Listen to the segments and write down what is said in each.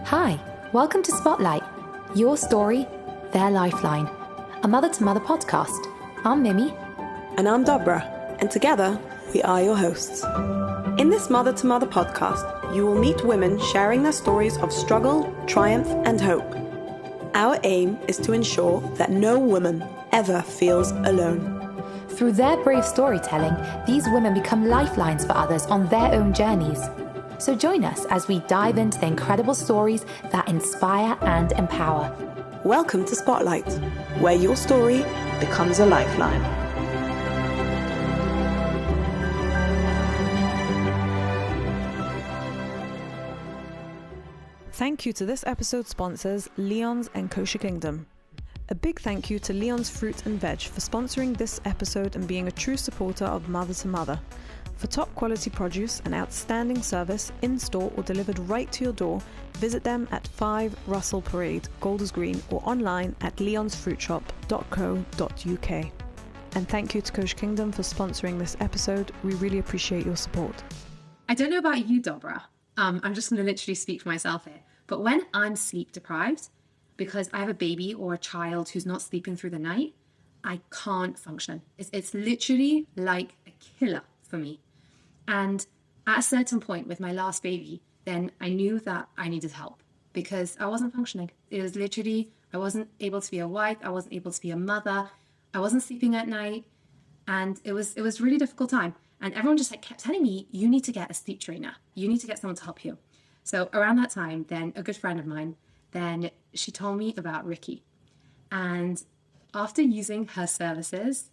Hi, welcome to Spotlight, your story, their lifeline, a mother-to-mother podcast. I'm Mimi. And I'm Dobra, and together we are your hosts. In this mother-to-mother podcast, you will meet women sharing their stories of struggle, triumph, and hope. Our aim is to ensure that no woman ever feels alone. Through their brave storytelling, these women become lifelines for others on their own journeys. So join us as we dive into the incredible stories that inspire and empower. Welcome to Spotlight, where your story becomes a lifeline. Thank you to this episode's sponsors, Leon's and Kosher Kingdom. A big thank you to Leon's Fruit Veg for sponsoring this episode and being a true supporter of Mother to Mother. For top quality produce and outstanding service in-store or delivered right to your door, visit them at 5 Russell Parade, Golders Green, or online at leonsfruitshop.co.uk. And thank you to Kosher Kingdom for sponsoring this episode. We really appreciate your support. I don't know about you, Dobra. I'm just going to literally speak for myself here. But when I'm sleep deprived, because I have a baby or a child who's not sleeping through the night, I can't function. It's literally like a killer for me. And at a certain point with my last baby, then I knew that I needed help because I wasn't functioning. It was literally, I wasn't able to be a wife. I wasn't able to be a mother. I wasn't sleeping at night. And it was a really difficult time. And everyone just kept telling me, you need to get a sleep trainer. You need to get someone to help you. So around that time, then a good friend of mine, then she told me about Riki. And after using her services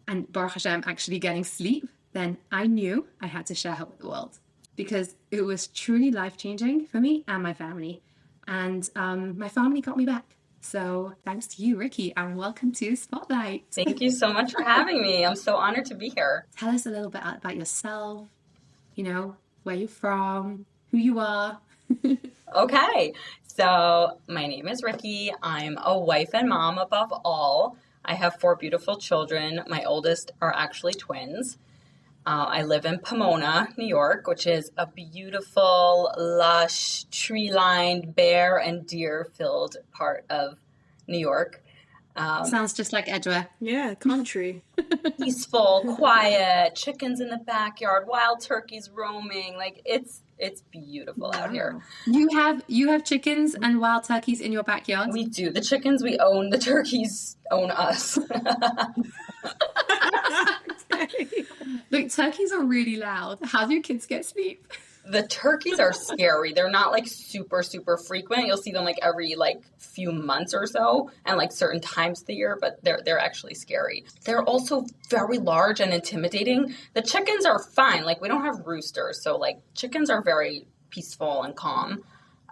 and Baruch Hashem actually getting sleep, then I knew I had to share her with the world because it was truly life-changing for me and my family. And my family got me back. So thanks to you, Riki, and welcome to Spotlight. Thank you so much for having me. I'm so honored to be here. Tell us a little bit about yourself, where you're from, who you are. Okay, so my name is Riki. I'm a wife and mom above all. I have 4 beautiful children. My oldest are actually twins. I live in Pomona, New York, which is a beautiful, lush, tree-lined, bear and deer-filled part of New York. Sounds just like Edgware. Yeah, country. Peaceful, quiet, chickens in the backyard, wild turkeys roaming. It's beautiful out here. You have chickens and wild turkeys in your backyard? We do. The chickens we own, the turkeys own us. Look, turkeys are really loud. How do your kids get sleep? The turkeys are scary. They're not super, super frequent. You'll see them every few months or so and certain times of the year, but they're actually scary. They're also very large and intimidating. The chickens are fine. We don't have roosters. So chickens are very peaceful and calm.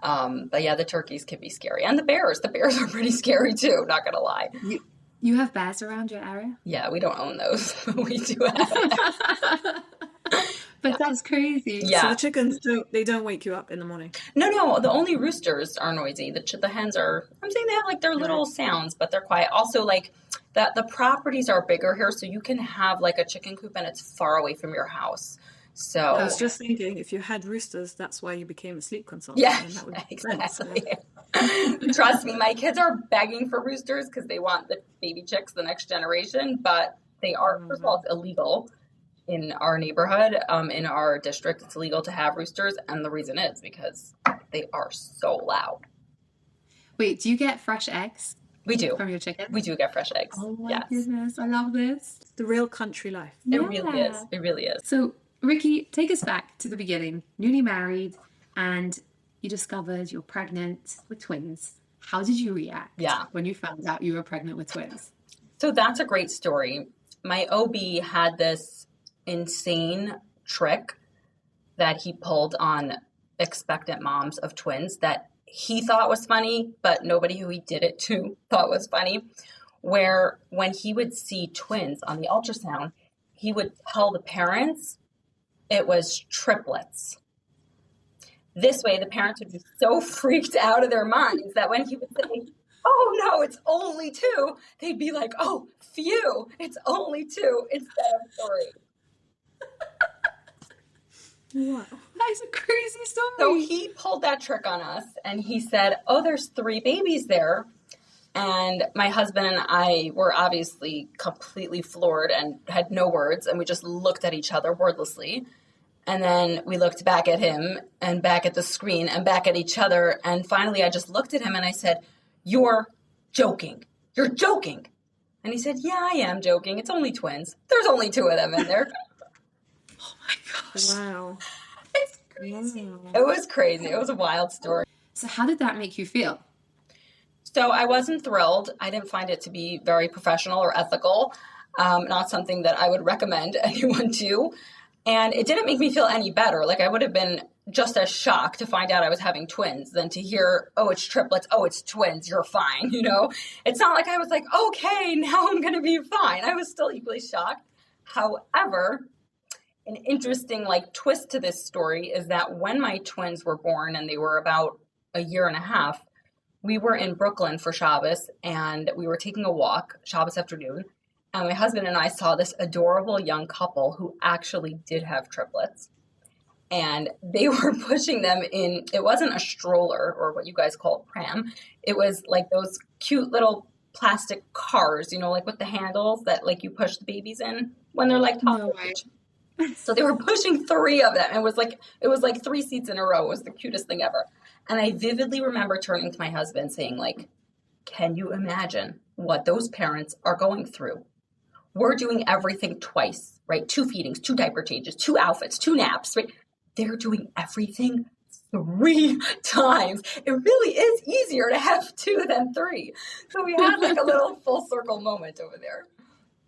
But yeah, the turkeys can be scary. And the bears are pretty scary too. Not going to lie. You have bears around your area? Yeah, we don't own those. We do have. But that's crazy. Yeah. So the chickens don't wake you up in the morning? No. The only roosters are noisy. The hens are, I'm saying they have their little sounds, but they're quiet. Also the properties are bigger here, so you can have a chicken coop and it's far away from your house. So I was just thinking, if you had roosters, that's why you became a sleep consultant. Yeah, and that would make exactly. sense. Trust me, my kids are begging for roosters because they want the baby chicks, the next generation, but they are, first of all, it's illegal in our neighborhood, in our district. It's illegal to have roosters, and the reason is because they are so loud. Wait, do you get fresh eggs? We do. From your chickens? We do get fresh eggs. Oh my goodness, I love this. It's the real country life. It really is. It really is. So, Riki, take us back to the beginning. Newly married, and you discovered you're pregnant with twins. How did you react when you found out you were pregnant with twins? So that's a great story. My OB had this insane trick that he pulled on expectant moms of twins that he thought was funny, but nobody who he did it to thought was funny, where when he would see twins on the ultrasound, he would tell the parents it was triplets. This way, the parents would be so freaked out of their minds that when he would say, oh no, it's only 2, they'd be like, oh, phew, it's only 2 instead of 3. Wow. That is a crazy story. So he pulled that trick on us and he said, oh, there's 3 babies there. And my husband and I were obviously completely floored and had no words. And we just looked at each other wordlessly. And then we looked back at him and back at the screen and back at each other. And finally, I just looked at him and I said, you're joking. You're joking. And he said, yeah, I am joking. It's only twins. There's only 2 of them in there. Oh my gosh. Wow. It's crazy. Wow. It was crazy. It was a wild story. So how did that make you feel? So I wasn't thrilled. I didn't find it to be very professional or ethical. Not something that I would recommend anyone do. And it didn't make me feel any better. Like I would have been just as shocked to find out I was having twins than to hear, oh, it's triplets. Oh, it's twins. You're fine. You know, it's not like I was like, okay, now I'm going to be fine. I was still equally shocked. However, an interesting twist to this story is that when my twins were born and they were about a year and a half, we were in Brooklyn for Shabbos and we were taking a walk Shabbos afternoon. And my husband and I saw this adorable young couple who actually did have triplets. And they were pushing them in, it wasn't a stroller or what you guys call a pram. It was like those cute little plastic cars, you know, like with the handles that you push the babies in when they're toddlers. No way. So they were pushing 3 of them. It was like 3 seats in a row. It was the cutest thing ever. And I vividly remember turning to my husband saying can you imagine what those parents are going through? We're doing everything twice, right? 2 feedings, 2 diaper changes, 2 outfits, 2 naps, right? They're doing everything 3 times. It really is easier to have 2 than 3. So we had a little full circle moment over there.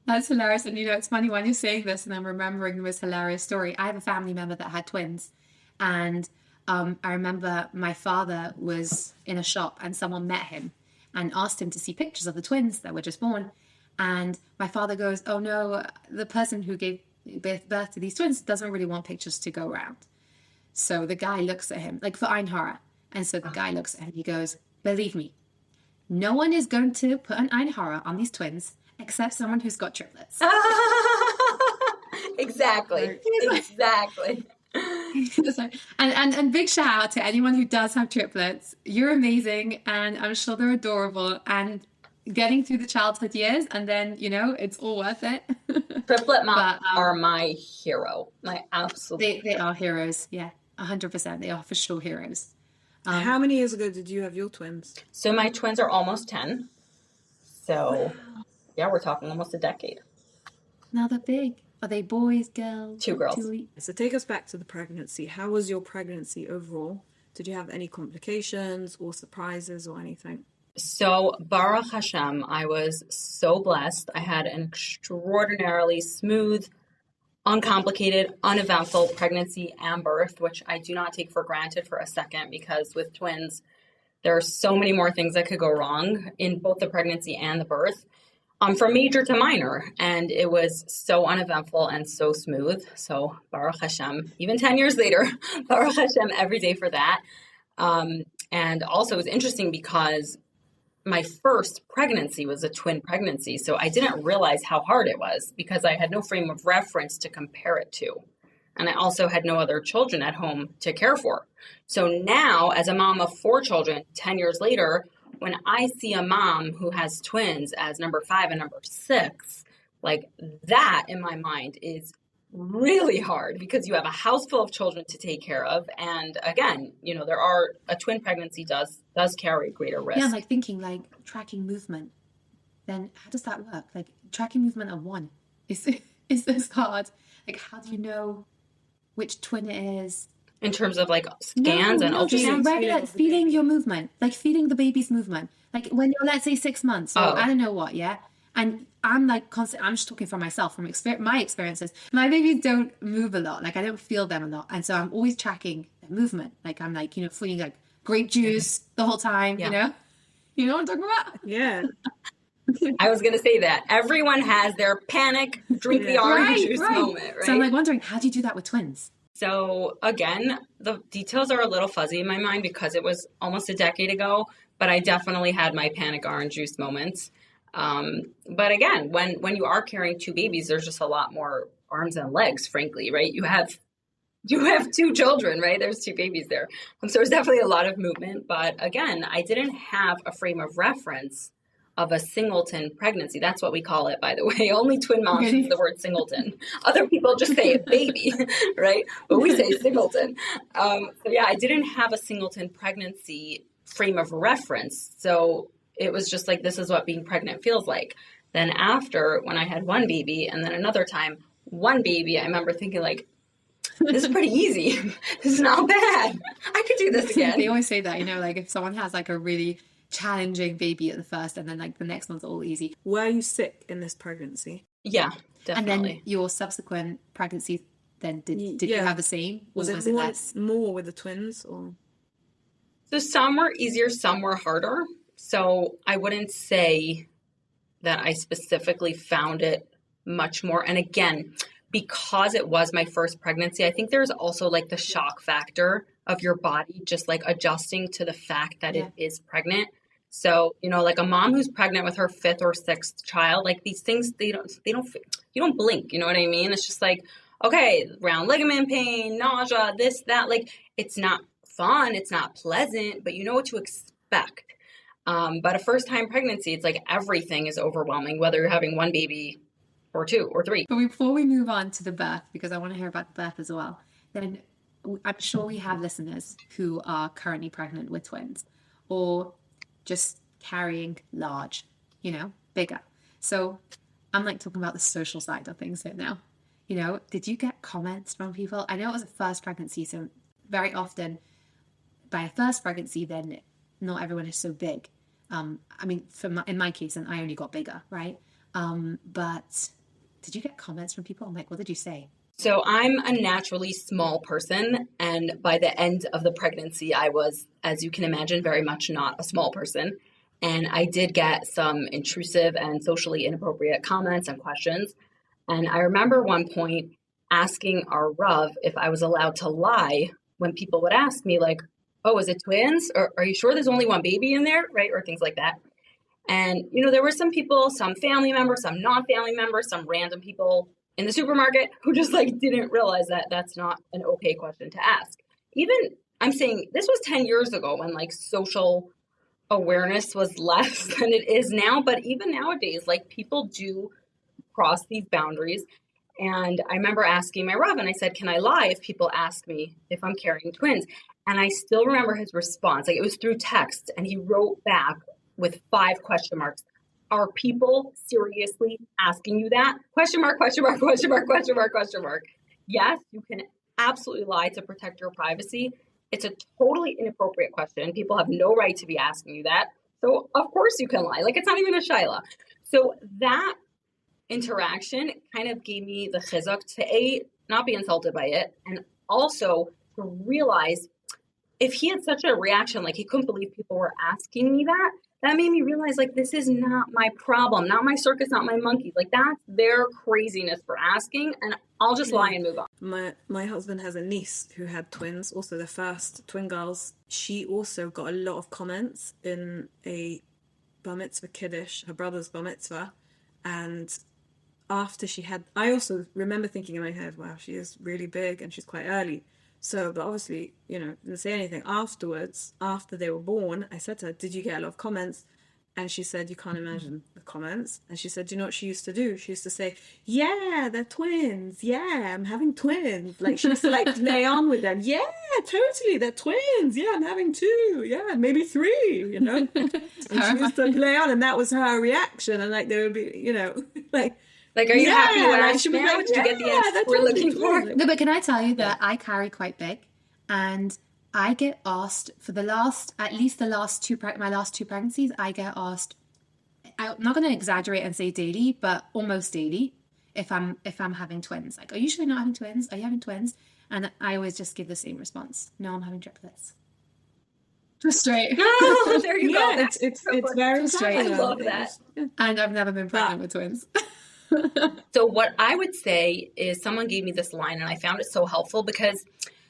That's hilarious. And it's funny when you're saying this and I'm remembering this hilarious story. I have a family member that had twins. And I remember my father was in a shop and someone met him and asked him to see pictures of the twins that were just born. And my father goes, oh no, the person who gave birth to these twins doesn't really want pictures to go around. So the guy looks at him, for Ein Hara. And so the guy looks at him, he goes, believe me, no one is going to put an Ein Hara on these twins except someone who's got triplets. Exactly. Exactly. and big shout out to anyone who does have triplets. You're amazing. And I'm sure they're adorable. And getting through the childhood years and then, it's all worth it. Triplet moms are my hero. My absolute They are heroes. Yeah, 100%. They are for sure heroes. How many years ago did you have your twins? So my twins are almost 10. So, yeah, we're talking almost a decade. Now they're big. Are they boys, girls? 2 girls. 2 So take us back to the pregnancy. How was your pregnancy overall? Did you have any complications or surprises or anything? So, Baruch Hashem, I was so blessed. I had an extraordinarily smooth, uncomplicated, uneventful pregnancy and birth, which I do not take for granted for a second because with twins, there are so many more things that could go wrong in both the pregnancy and the birth, from major to minor. And it was so uneventful and so smooth. So, Baruch Hashem, even 10 years later, Baruch Hashem every day for that. And also it was interesting because my first pregnancy was a twin pregnancy. So I didn't realize how hard it was because I had no frame of reference to compare it to. And I also had no other children at home to care for. So now as a mom of 4 children, 10 years later, when I see a mom who has twins as number 5 and number 6, that in my mind is really hard because you have a house full of children to take care of. And again, a twin pregnancy does carry greater risk. Yeah, I'm thinking tracking movement. Then how does that work? Tracking movement of one is this hard? How do you know which twin it is? In terms of scans and ultrasounds? Feeling your movement, feeling the baby's movement. When you're, let's say 6 months or I don't know what, yeah? And I'm constant. I'm just talking for myself, from my experiences. My babies don't move a lot. I don't feel them a lot. And so I'm always tracking their movement. I'm feeling grape juice the whole time, yeah. You know what I'm talking about? Yeah. I was going to say that. Everyone has their panic, drink the orange juice moment, right? So I'm wondering, how do you do that with twins? So again, the details are a little fuzzy in my mind because it was almost a decade ago, but I definitely had my panic orange juice moments. But again, when you are carrying 2 babies, there's just a lot more arms and legs, frankly, right? You have you have 2 children, right? There's 2 babies there. So there's definitely a lot of movement. But again, I didn't have a frame of reference of a singleton pregnancy. That's what we call it, by the way. Only twin moms use the word singleton. Other people just say baby, right? But we say singleton. So yeah, I didn't have a singleton pregnancy frame of reference. So it was just like, this is what being pregnant feels like. Then after, when I had 1 baby and then another time, 1 baby, I remember thinking like, this is pretty easy. This is not bad. I could do this again. They always say that, like if someone has like a really challenging baby at the first and then like the next one's all easy. Were you sick in this pregnancy? Yeah, definitely. And then your subsequent pregnancy, then did you have the same? Was it more with the twins or? So some were easier, some were harder. So I wouldn't say that I specifically found it much more. And again, because it was my first pregnancy, I think there's also like the shock factor of your body just like adjusting to the fact that it is pregnant. So, like a mom who's pregnant with her 5th or 6th child, like these things, you don't blink, you know what I mean? It's just like, okay, round ligament pain, nausea, this, that, like it's not fun. It's not pleasant, but you know what to expect. But a first time pregnancy, it's like everything is overwhelming, whether you're having 1 baby or 2 or 3. But before we move on to the birth, because I want to hear about the birth as well, then I'm sure we have listeners who are currently pregnant with twins or just carrying large, bigger. So I'm like talking about the social side of things here now. Did you get comments from people? I know it was a first pregnancy, so very often by a first pregnancy, then not everyone is so big. In my case, and I only got bigger, right? But did you get comments from people? I'm like, what did you say? So I'm a naturally small person. And by the end of the pregnancy, I was, as you can imagine, very much not a small person. And I did get some intrusive and socially inappropriate comments and questions. And I remember one point asking our Rav if I was allowed to lie when people would ask me like, oh, is it twins? Or are you sure there's only 1 baby in there? Right? Or things like that. And, there were some people, some family members, some non-family members, some random people in the supermarket who just like didn't realize that that's not an okay question to ask. Even, I'm saying this was 10 years ago when like social awareness was less than it is now. But even nowadays, like people do cross these boundaries. And I remember asking my Rav, and I said, can I lie if people ask me if I'm carrying twins? And I still remember his response. Like it was through text, and he wrote back with 5 question marks. Are people seriously asking you that? Question mark, question mark, question mark, question mark, question mark. Yes, you can absolutely lie to protect your privacy. It's a totally inappropriate question. People have no right to be asking you that. So of course you can lie. Like it's not even a shaila. So that interaction kind of gave me the chizuk to not be insulted by it, and also to realize if he had such a reaction, like he couldn't believe people were asking me that made me realize like this is not my problem, not my circus, not my monkeys. Like that's their craziness for asking, and I'll just lie and move on. My husband has a niece who had twins, also the first twin girls. She also got a lot of comments in a bar mitzvah kiddush, her brother's bar mitzvah, and after she had, I also remember thinking in my head, wow, she is really big and she's quite early. So, but obviously, didn't say anything. Afterwards, after they were born, I said to her, did you get a lot of comments? And she said, you can't imagine the comments. And she said, do you know what she used to do? She used to say, yeah, they're twins. Yeah, I'm having twins. Like, she used to like lay on with them. Yeah, totally, they're twins. Yeah, I'm having 2. Yeah, maybe 3, And she used to lay on, and that was her reaction. And like, there would be, Like, are you happy you asked now? Like, did you get the answer we're looking for? No, but can I tell you that I carry quite big, and I get asked for my last 2 pregnancies, I get asked, I'm not going to exaggerate and say daily, but almost daily, if I'm having twins. Like, are you sure you're not having twins? Are you having twins? And I always just give the same response. No, I'm having triplets. Just straight. Oh, there you go. It's very straight. I love that. And I've never been pregnant with twins. So what I would say is someone gave me this line, and I found it so helpful because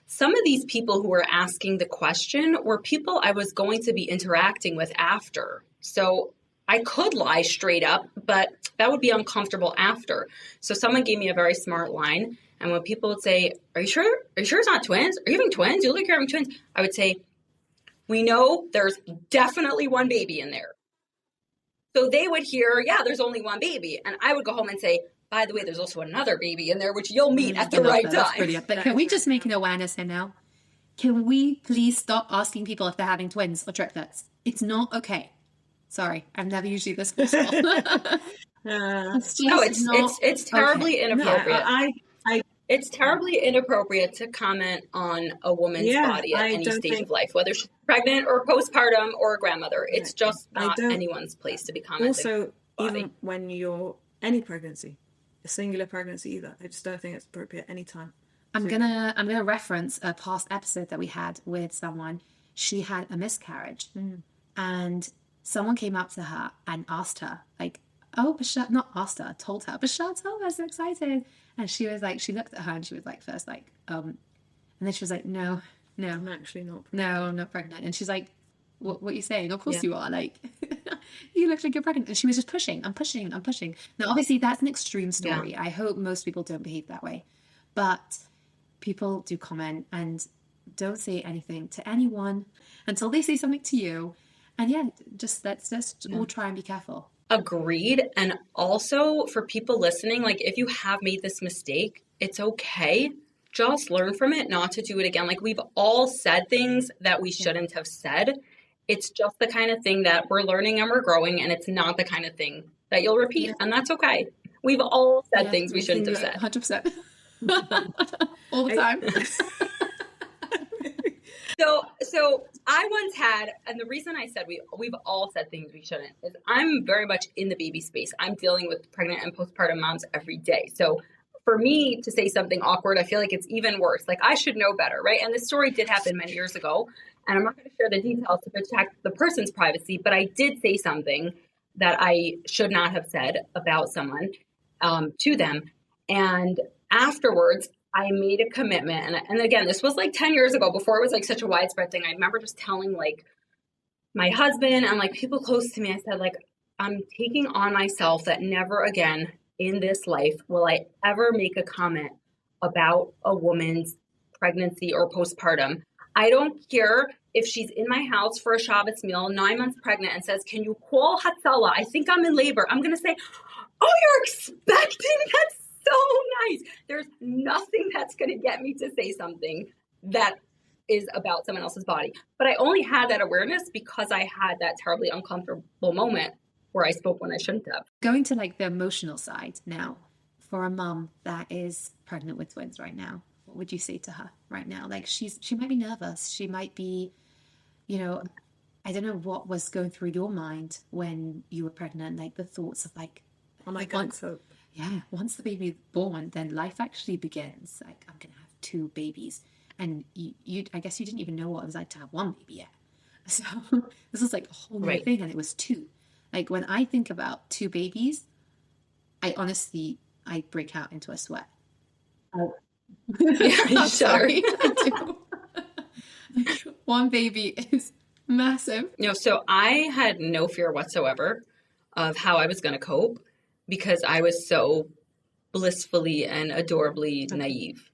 some of these people who were asking the question were people I was going to be interacting with after. So I could lie straight up, but that would be uncomfortable after. So someone gave me a very smart line, And when people would say, are you sure? Are you sure it's not twins? Are you having twins? You look like you're having twins. I would say, we know there's definitely one baby in there. So they would hear, yeah, there's only one baby. And I would go home and say, by the way, there's also another baby in there, which you'll meet at the right time. That's brilliant. But can we just make an awareness here now? Can we please stop asking people if they're having twins or triplets? It's not okay. Sorry, I'm never usually this personal. It's terribly inappropriate. I It's terribly inappropriate to comment on a woman's body at any stage of life, whether she's pregnant or postpartum or a grandmother. It's just not anyone's place to be commenting. Also, even when you're any pregnancy, a singular pregnancy either, I just don't think it's appropriate any time. I'm gonna reference a past episode that we had with someone. She had a miscarriage, and someone came up to her and asked her, like, "Oh, Bashar," not asked her, told her, "Bashar, tell us, so excited." And she was like, she looked at her and she was like, first like, and then she was like, no, I'm actually not pregnant. No, I'm not pregnant. And she's like, what are you saying? Of course you are. Like, you look like you're pregnant. And she was just pushing. I'm pushing. Now, obviously, that's an extreme story. Yeah. I hope most people don't behave that way. But people do comment and don't say anything to anyone until they say something to you. And let's all try and be careful. Agreed. And also for people listening, like if you have made this mistake, it's okay. Just learn from it, not to do it again. Like we've all said things that we shouldn't have said. It's just the kind of thing that we're learning and we're growing, and it's not the kind of thing that you'll repeat. And that's okay. We've all said things we shouldn't have said. 100%. All the time. So I once had, and the reason I said we've all said things we shouldn't is I'm very much in the baby space. I'm dealing with pregnant and postpartum moms every day. So for me to say something awkward, I feel like it's even worse. Like I should know better, right? And this story did happen many years ago, and I'm not going to share the details to protect the person's privacy, but I did say something that I should not have said about someone to them. And afterwards, I made a commitment. And again, this was like 10 years ago before it was like such a widespread thing. I remember just telling like my husband and like people close to me, I said like, I'm taking on myself that never again in this life will I ever make a comment about a woman's pregnancy or postpartum. I don't care if she's in my house for a Shabbos meal, 9 months pregnant, and says, can you call Hatzalah? I think I'm in labor. I'm going to say, oh, you're expecting? That's so nice. There's nothing that's going to get me to say something that is about someone else's body. But I only had that awareness because I had that terribly uncomfortable moment where I spoke when I shouldn't have. Going to like the emotional side now, for a mom that is pregnant with twins right now, what would you say to her right now? Like she might be nervous. She might be, I don't know what was going through your mind when you were pregnant, like the thoughts of like, oh my God, once the baby is born, then life actually begins. Like I'm going to have 2 babies. And you I guess you didn't even know what it was like to have 1 baby yet. So this is like a whole new thing, and it was 2. Like when I think about 2 babies, I break out into a sweat. I'm sorry. I do. 1 baby is massive. So I had no fear whatsoever of how I was going to cope because I was so blissfully and adorably naive.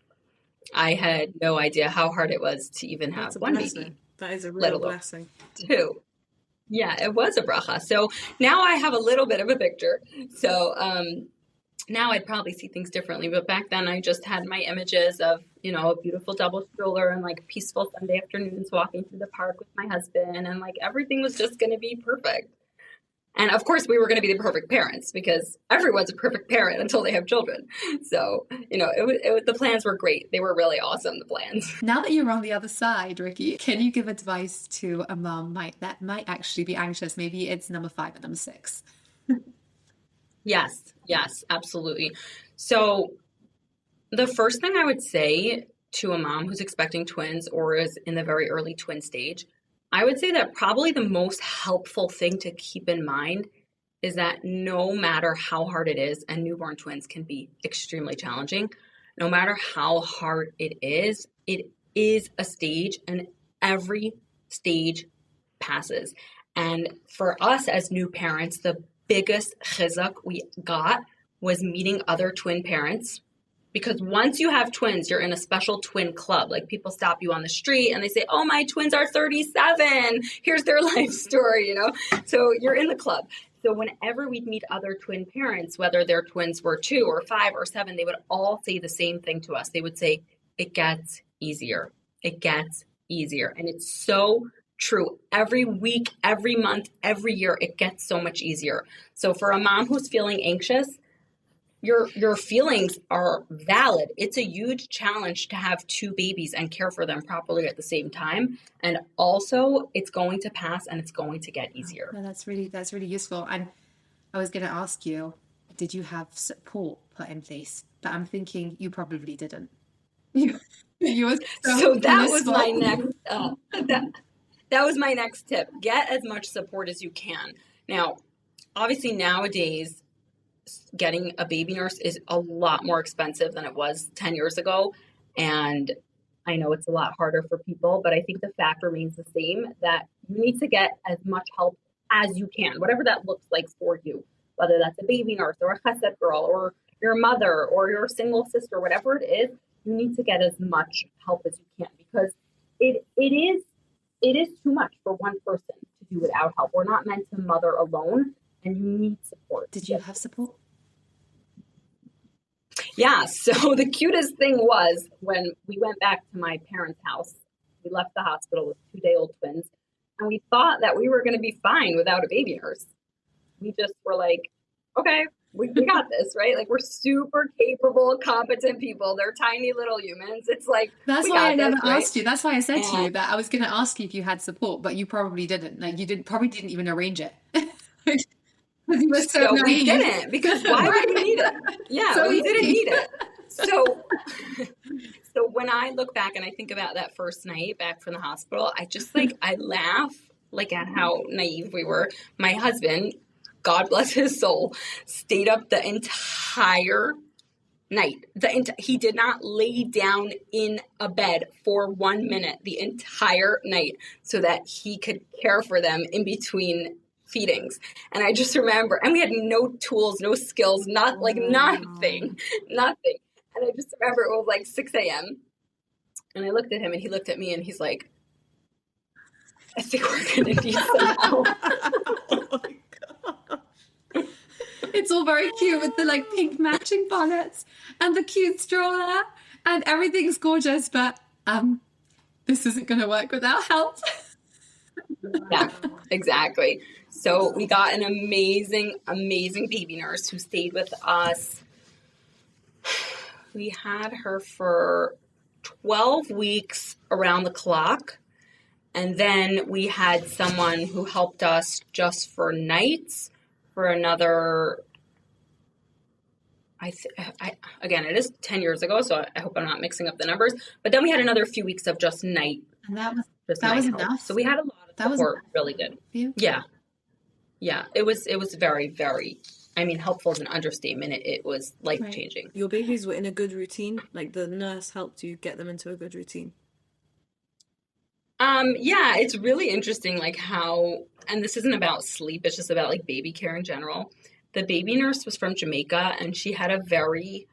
I had no idea how hard it was to even have 1 baby. That is a real blessing. 2. Yeah, it was a bracha. So now I have a little bit of a picture. So now I'd probably see things differently. But back then I just had my images of, a beautiful double stroller and like peaceful Sunday afternoons walking through the park with my husband. And like everything was just going to be perfect. And of course we were going to be the perfect parents because everyone's a perfect parent until they have children. So, the plans were great. They were really awesome, the plans. Now that you're on the other side, Riki, can you give advice to a mom that might actually be anxious? Maybe it's number 5 and number 6. Yes, absolutely. So the first thing I would say to a mom who's expecting twins or is in the very early twin stage, I would say that probably the most helpful thing to keep in mind is that no matter how hard it is, and newborn twins can be extremely challenging, no matter how hard it is a stage, and every stage passes. And for us as new parents, the biggest chizuk we got was meeting other twin parents Because once you have twins, you're in a special twin club. Like people stop you on the street and they say, oh, my twins are 37. Here's their life story, you know? So you're in the club. So whenever we'd meet other twin parents, whether their twins were 2 or 5 or 7, they would all say the same thing to us. They would say, it gets easier. It gets easier. And it's so true. Every week, every month, every year, it gets so much easier. So for a mom who's feeling anxious, your feelings are valid. It's a huge challenge to have 2 babies and care for them properly at the same time. And also it's going to pass and it's going to get easier. No, that's really useful. And I was going to ask you, did you have support put in place? But I'm thinking you probably didn't. You were so that was my next that was my next tip. Get as much support as you can. Now, obviously nowadays, getting a baby nurse is a lot more expensive than it was 10 years ago. And I know it's a lot harder for people, but I think the fact remains the same, that you need to get as much help as you can, whatever that looks like for you, whether that's a baby nurse or a chesed girl or your mother or your single sister, whatever it is, you need to get as much help as you can, because it is too much for one person to do without help. We're not meant to mother alone, and you need support. Did you have support? Yeah. So the cutest thing was when we went back to my parents' house, we left the hospital with 2-day-old twins, and we thought that we were going to be fine without a baby nurse. We just were like, okay, we got this, right? Like, we're super capable, competent people. They're tiny little humans. It's like, that's why I never asked you. That's why I said to you that I was going to ask you if you had support, but you probably didn't. Like, you probably didn't even arrange it. You were so we didn't, because why would we need it? Yeah, so we didn't need it. So when I look back and I think about that first night back from the hospital, I just I laugh at how naive we were. My husband, God bless his soul, stayed up the entire night. He did not lay down in a bed for 1 minute the entire night so that he could care for them in between feedings. And I just remember, and we had no tools, no skills, nothing. And I just remember it was 6 a.m. And I looked at him and he looked at me and he's like, I think we're going to need some help. Oh my God. It's all very cute with the pink matching bonnets and the cute stroller and everything's gorgeous, but this isn't going to work without help. Yeah, exactly. So we got an amazing, amazing baby nurse who stayed with us. We had her for 12 weeks around the clock. And then we had someone who helped us just for nights for another, again, it is 10 years ago, so I hope I'm not mixing up the numbers. But then we had another few weeks of just night. And that was enough. So we had a lot of support, really good. Yeah. Yeah. It was very, very, helpful is an understatement. It was life-changing. Your babies were in a good routine? The nurse helped you get them into a good routine? Yeah, it's really interesting, how, and this isn't about sleep, it's just about baby care in general. The baby nurse was from Jamaica and she had a very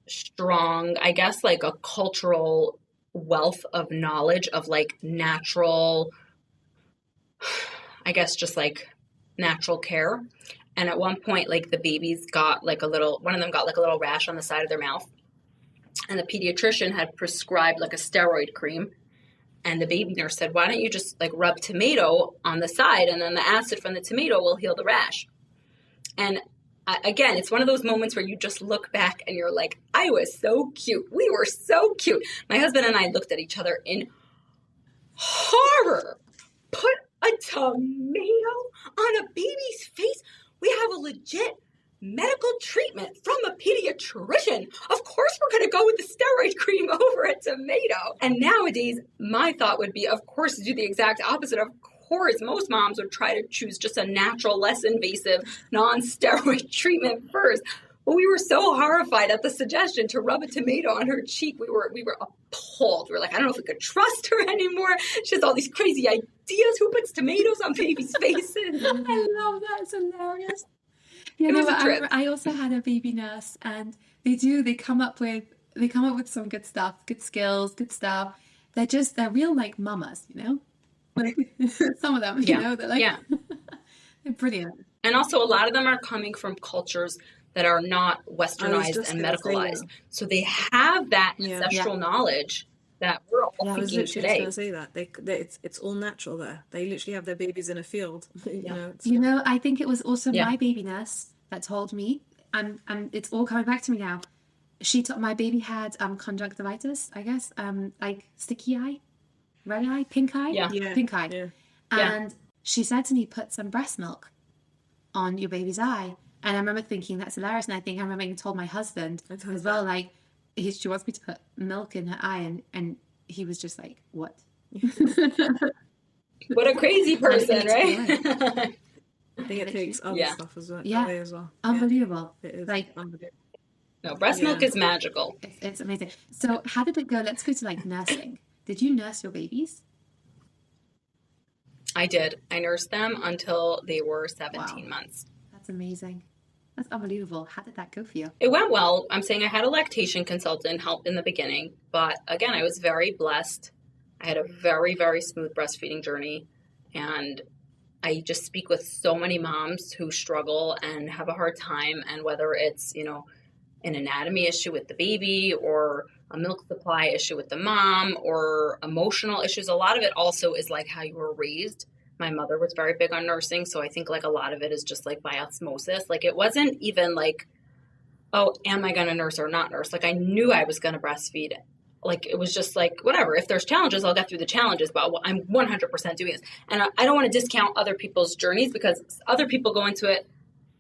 strong, I guess, a cultural wealth of knowledge of natural, I guess, just natural care. And at one point, the babies got one of them got a little rash on the side of their mouth. And the pediatrician had prescribed a steroid cream. And the baby nurse said, why don't you just rub tomato on the side and then the acid from the tomato will heal the rash. And again, it's one of those moments where you just look back and you're like, I was so cute. We were so cute. My husband and I looked at each other in horror. Put a tomato on a baby's face? We have a legit medical treatment from a pediatrician. Of course we're going to go with the steroid cream over a tomato. And nowadays, my thought would be, of course, to do the exact opposite. Of course, most moms would try to choose just a natural, less invasive, non-steroid treatment first. But we were so horrified at the suggestion to rub a tomato on her cheek. We were appalled. We were like, I don't know if we could trust her anymore. She has all these crazy ideas. Who puts tomatoes on babies' faces? I love that. It's hilarious. You It know, was a trip. I also had a baby nurse, and they come up with some good stuff, good skills, good stuff. They're real like mamas, you know? Like some of them, you Yeah. know, they're like Yeah. they're brilliant. And also a lot of them are coming from cultures that are not westernized and medicalized. So they have that ancestral knowledge that we're all I was seeking literally today. just going to say that it's all natural there. They literally have their babies in a field. You know, I think it was also my baby nurse that told me, and it's all coming back to me now. She told my baby had conjunctivitis, I guess, like sticky eye, red eye, pink eye, pink eye, and she said to me, "Put some breast milk on your baby's eye." And I remember thinking that's hilarious, and I think I remember being told my husband as well, like she wants me to put milk in her eye, and he was just like, "What?" What a crazy person, right? I think it takes other stuff as well. Yeah, as well. Unbelievable. It is like unbelievable. No, breast milk is magical. It's amazing. So how did it go? Let's go to like nursing. Did you nurse your babies? I did. I nursed them until they were 17 months. That's amazing. That's unbelievable. How did that go for you? It went well. I'm saying I had a lactation consultant help in the beginning, but again, I was very blessed. I had a very, very smooth breastfeeding journey, and I just speak with so many moms who struggle and have a hard time, and whether it's, you know, an anatomy issue with the baby or a milk supply issue with the mom or emotional issues. A lot of it also is like how you were raised. My mother was very big on nursing, so I think like a lot of it is just like by osmosis. Like it wasn't even like, oh, am I going to nurse or not nurse? Like I knew I was going to breastfeed. Like it was just like, whatever, if there's challenges, I'll get through the challenges, but I'm 100% doing this. And I don't want to discount other people's journeys because other people go into it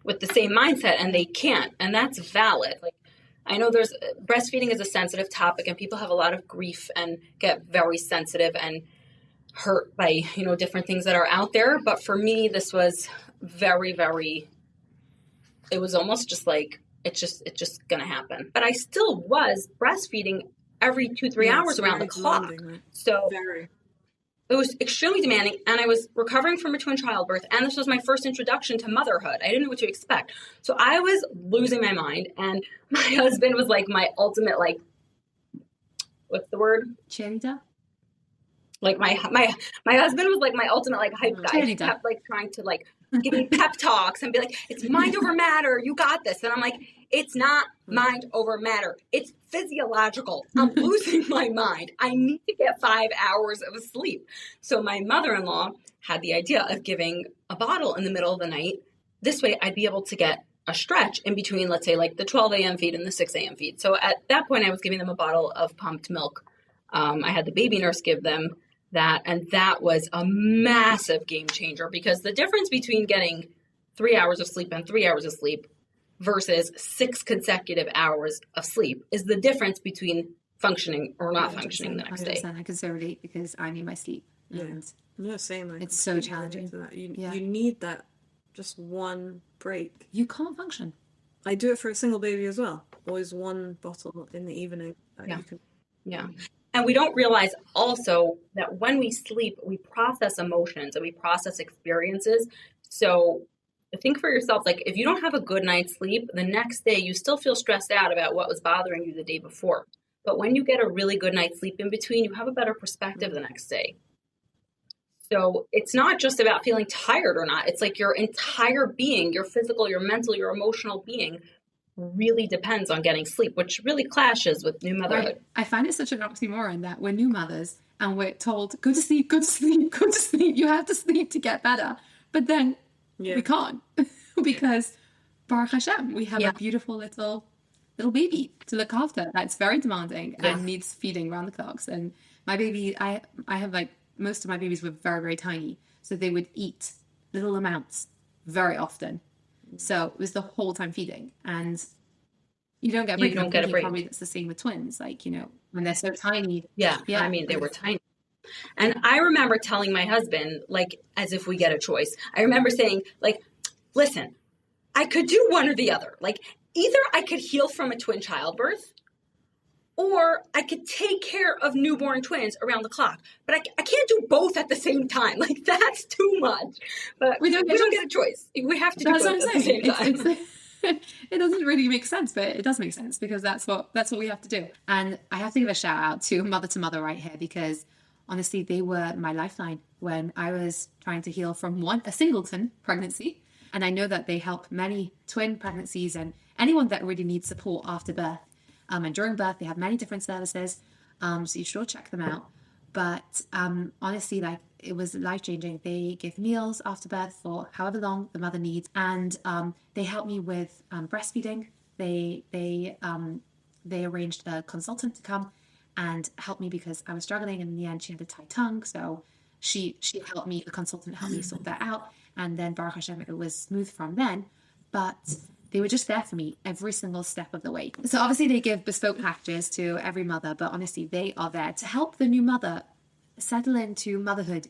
with the same mindset and they can't. And that's valid. Like I know there's breastfeeding is a sensitive topic and people have a lot of grief and get very sensitive and hurt by, you know, different things that are out there. But for me, this was very, very, it was almost just like, it's just going to happen. But I still was breastfeeding every 2-3 hours around the clock. So it was extremely demanding, and I was recovering from a twin childbirth, and this was my first introduction to motherhood. I didn't know what to expect. So I was losing my mind, and my husband was like my ultimate, like, what's the word? Cheerleader? Like my husband was like my ultimate like hype guy. He kept like trying to like give me pep talks and be like, it's mind over matter. You got this. And I'm like, it's not mind over matter. It's physiological. I'm losing my mind. I need to get 5 hours of sleep. So my mother-in-law had the idea of giving a bottle in the middle of the night. This way I'd be able to get a stretch in between, let's say like the 12 a.m. feed and the 6 a.m. feed. So at that point I was giving them a bottle of pumped milk. I had the baby nurse give them that, and that was a massive game changer because the difference between getting 3 hours of sleep and 3 hours of sleep versus 6 consecutive hours of sleep is the difference between functioning or not functioning the next day. I can so relate because I need my sleep. Same. It's so challenging. You need that just one break. You can't function. I do it for a single baby as well. Always one bottle in the evening. Yeah. And we don't realize also that when we sleep, we process emotions and we process experiences. So think for yourself, like if you don't have a good night's sleep, the next day you still feel stressed out about what was bothering you the day before. But when you get a really good night's sleep in between, you have a better perspective the next day. So it's not just about feeling tired or not. It's like your entire being, your physical, your mental, your emotional being really depends on getting sleep, which really clashes with new motherhood. Right. I find it such an oxymoron that we're new mothers and we're told, go to sleep, go to sleep, go to sleep. You have to sleep to get better. But then we can't because Baruch Hashem, we have a beautiful little baby to look after that's very demanding and needs feeding around the clocks. And my baby, I have like, most of my babies were very, very tiny. So they would eat little amounts very often. So it was the whole time feeding, and you don't get a break. You don't get a break. Probably that's the same with twins. Like, you know, when they're so tiny. Yeah. I mean, they were tiny. And I remember telling my husband, like, as if we get a choice, I remember saying, like, listen, I could do one or the other. Like, either I could heal from a twin childbirth or I could take care of newborn twins around the clock. But I can't do both at the same time. Like, that's too much. But we don't get a choice. We have to do both at the same time. It doesn't really make sense, but it does make sense because that's what we have to do. And I have to give a shout out to Mother right here, because honestly, they were my lifeline when I was trying to heal from a singleton pregnancy. And I know that they help many twin pregnancies and anyone that really needs support after birth. And during birth, they have many different services. So you should check them out. But honestly, like, it was life-changing. They give meals after birth for however long the mother needs. And they helped me with breastfeeding. They arranged a consultant to come and help me because I was struggling. And in the end, she had a tight tongue. So she helped me, the consultant helped me sort that out. And then Baruch Hashem, it was smooth from then. But they were just there for me every single step of the way. So obviously they give bespoke packages to every mother, but honestly, they are there to help the new mother settle into motherhood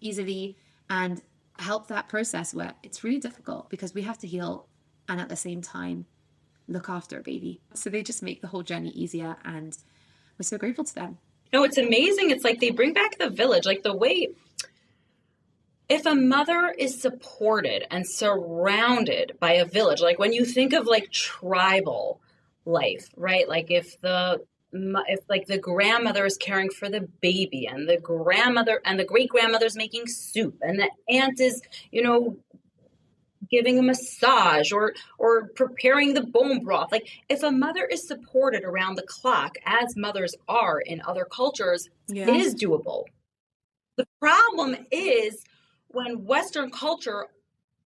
easily and help that process where it's really difficult because we have to heal and at the same time look after a baby. So they just make the whole journey easier, and we're so grateful to them. No, it's amazing. It's like they bring back the village, like the way, if a mother is supported and surrounded by a village, like when you think of like tribal life, right? Like if like the grandmother is caring for the baby and the grandmother and the great grandmother's making soup and the aunt is, giving a massage or preparing the bone broth. Like if a mother is supported around the clock, as mothers are in other cultures, It is doable. The problem is when Western culture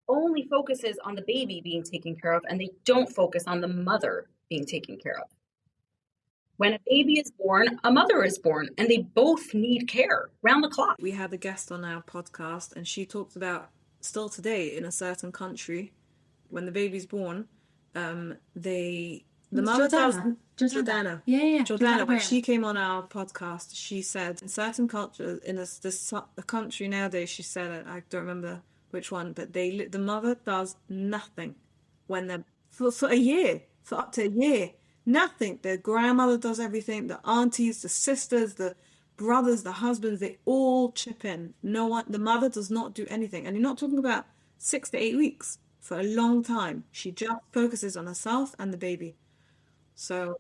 only focuses on the baby being taken care of and they don't focus on the mother being taken care of. When a baby is born, a mother is born, and they both need care round the clock. We had a guest on our podcast, and she talked about still today in a certain country, when the baby's born, the mother does Jordana. Yeah. Jordana, when she came on our podcast, she said in certain cultures, in a country nowadays, she said, I don't remember which one, but the mother does nothing when they're for a year, for up to a year. Nothing. The grandmother does everything. The aunties, the sisters, the brothers, the husbands, they all chip in. No one, the mother does not do anything. And you're not talking about 6 to 8 weeks. For a long time. She just focuses on herself and the baby. So.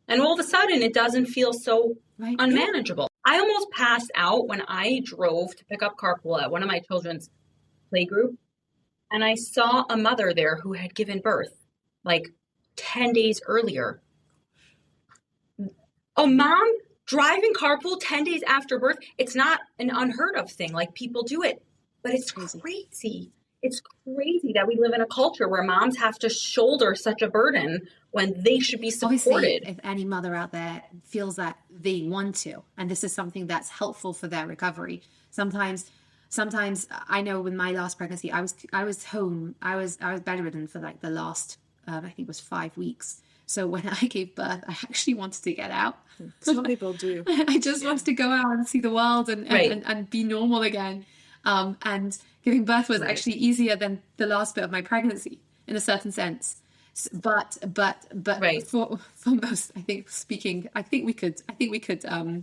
And all of a sudden, it doesn't feel so unmanageable. I almost passed out when I drove to pick up carpool at one of my children's playgroup. And I saw a mother there who had given birth like 10 days earlier. A mom driving carpool 10 days after birth, it's not an unheard of thing. Like people do it, but it's crazy. It's crazy that we live in a culture where moms have to shoulder such a burden when they should be supported. Obviously, if any mother out there feels that they want to, and this is something that's helpful for their recovery. Sometimes I know with my last pregnancy, I was home. I was bedridden for like the last, I think it was 5 weeks. So when I gave birth, I actually wanted to get out. Some people do. I just wanted to go out and see the world and be normal again. And giving birth was actually easier than the last bit of my pregnancy in a certain sense. But for most, I think we could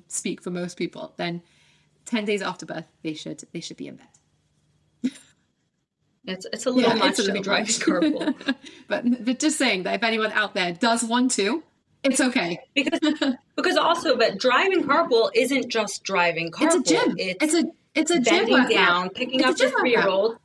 speak for most people. Then 10 days after birth, they should be in bed. It's a little much to be driving carpool. but just saying that if anyone out there does want to, it's okay. Because also, but driving carpool isn't just driving carpool. It's a gym. It's a bending gym down, picking up your 3-year-old,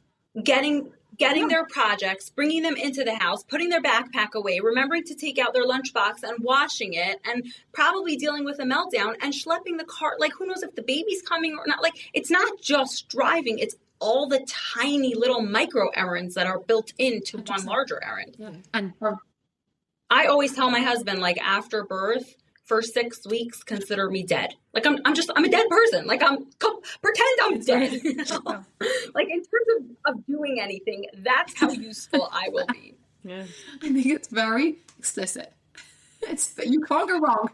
getting their projects, bringing them into the house, putting their backpack away, remembering to take out their lunchbox and washing it, and probably dealing with a meltdown and schlepping the car. Like, who knows if the baby's coming or not? Like, it's not just driving. It's all the tiny little micro errands that are built into 100%. One larger errand. Yeah. And I always tell my husband, like, after birth, for 6 weeks, consider me dead. Like I'm a dead person. Like pretend I'm dead. You know? Like in terms of doing anything, that's how useful I will be. Yeah. I think it's very explicit. You can't go wrong.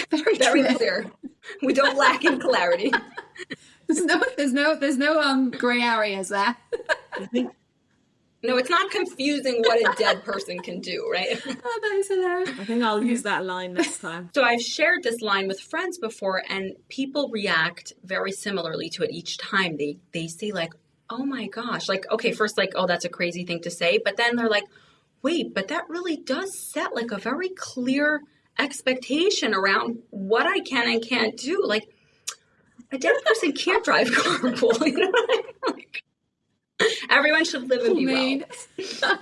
Very clear. We don't lack in clarity. There's no gray areas there. No, it's not confusing what a dead person can do, right? Oh, that is hilarious. I think I'll use that line next time. So I've shared this line with friends before, and people react very similarly to it each time. They say like, oh my gosh, like, okay, first like, oh, that's a crazy thing to say. But then they're like, wait, but that really does set like a very clear expectation around what I can and can't do. Like, a dead person can't drive carpool. You know what I mean? Like, everyone should live and be well.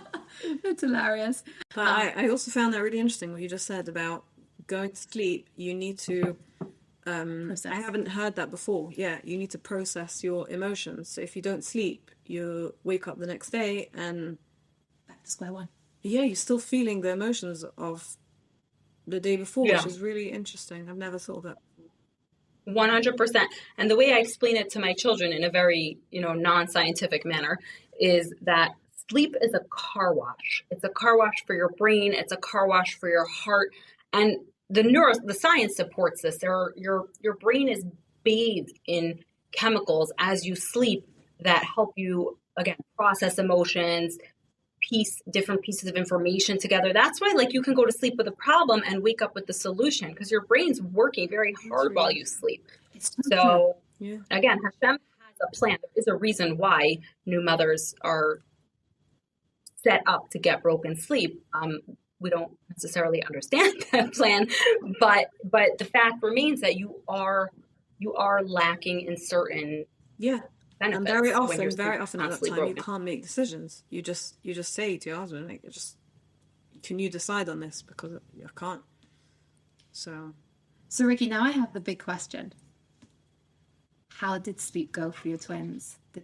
That's hilarious. But I also found that really interesting what you just said about going to sleep. You need to, Process. I haven't heard that before. Yeah, you need to process your emotions. So if you don't sleep, you wake up the next day and Back to square one. yeah, you're still feeling the emotions of the day before, Yeah. which is really interesting. I've never thought of that. 100%. And the way I explain it to my children in a very, non-scientific manner is that sleep is a car wash. It's a car wash for your brain. It's a car wash for your heart. And the science supports this. Your brain is bathed in chemicals as you sleep that help you, again, process emotions, piece different pieces of information together. That's why like you can go to sleep with a problem and wake up with the solution because your brain's working very hard while you sleep. So again, Hashem has a plan. There is a reason why new mothers are set up to get broken sleep. We don't necessarily understand that plan, but the fact remains that you are lacking in certain benefits. And very when often you're at that constantly time, you broken. can't make decisions. You just say to your husband, like, can you decide on this? Because I can't. So Riki, now I have the big question. How did sleep go for your twins? Were